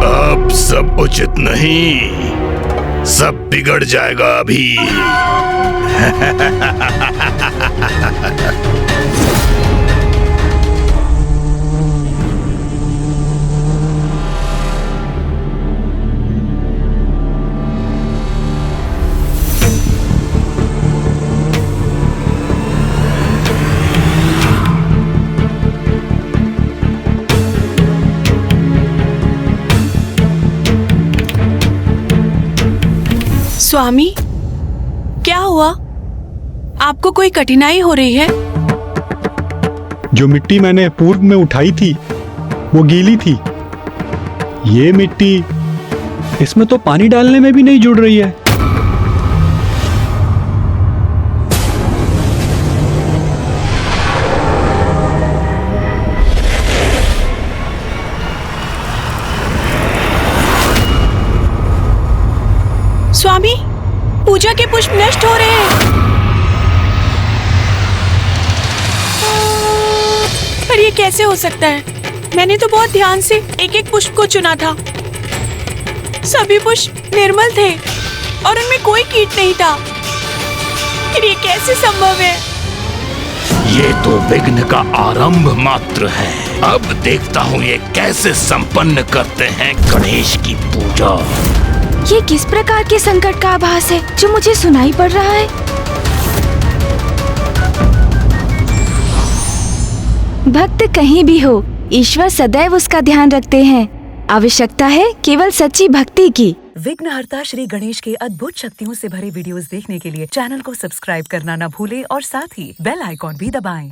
अब सब उचित नहीं, सब बिगड़ जाएगा अभी। स्वामी, क्या हुआ? आपको कोई कठिनाई हो रही है? जो मिट्टी मैंने पूर्व में उठाई थी वो गीली थी। ये मिट्टी इसमें तो पानी डालने में भी नहीं जुड़ रही है। स्वामी, पूजा के पुष्प नष्ट हो रहे हैं। पर ये कैसे हो सकता है? मैंने तो बहुत ध्यान से एक एक पुष्प को चुना था। सभी पुष्प निर्मल थे और उनमें कोई कीट नहीं था। फिर ये कैसे संभव है? ये तो विघ्न का आरंभ मात्र है। अब देखता हूँ ये कैसे संपन्न करते हैं गणेश की पूजा। ये किस प्रकार के संकट का आभास है जो मुझे सुनाई पड़ रहा है? भक्त कहीं भी हो, ईश्वर सदैव उसका ध्यान रखते हैं। आवश्यकता है केवल सच्ची भक्ति की। विघ्नहर्ता श्री गणेश के अद्भुत शक्तियों से भरे वीडियोस देखने के लिए चैनल को सब्सक्राइब करना न भूलें और साथ ही बेल आइकॉन भी दबाएं।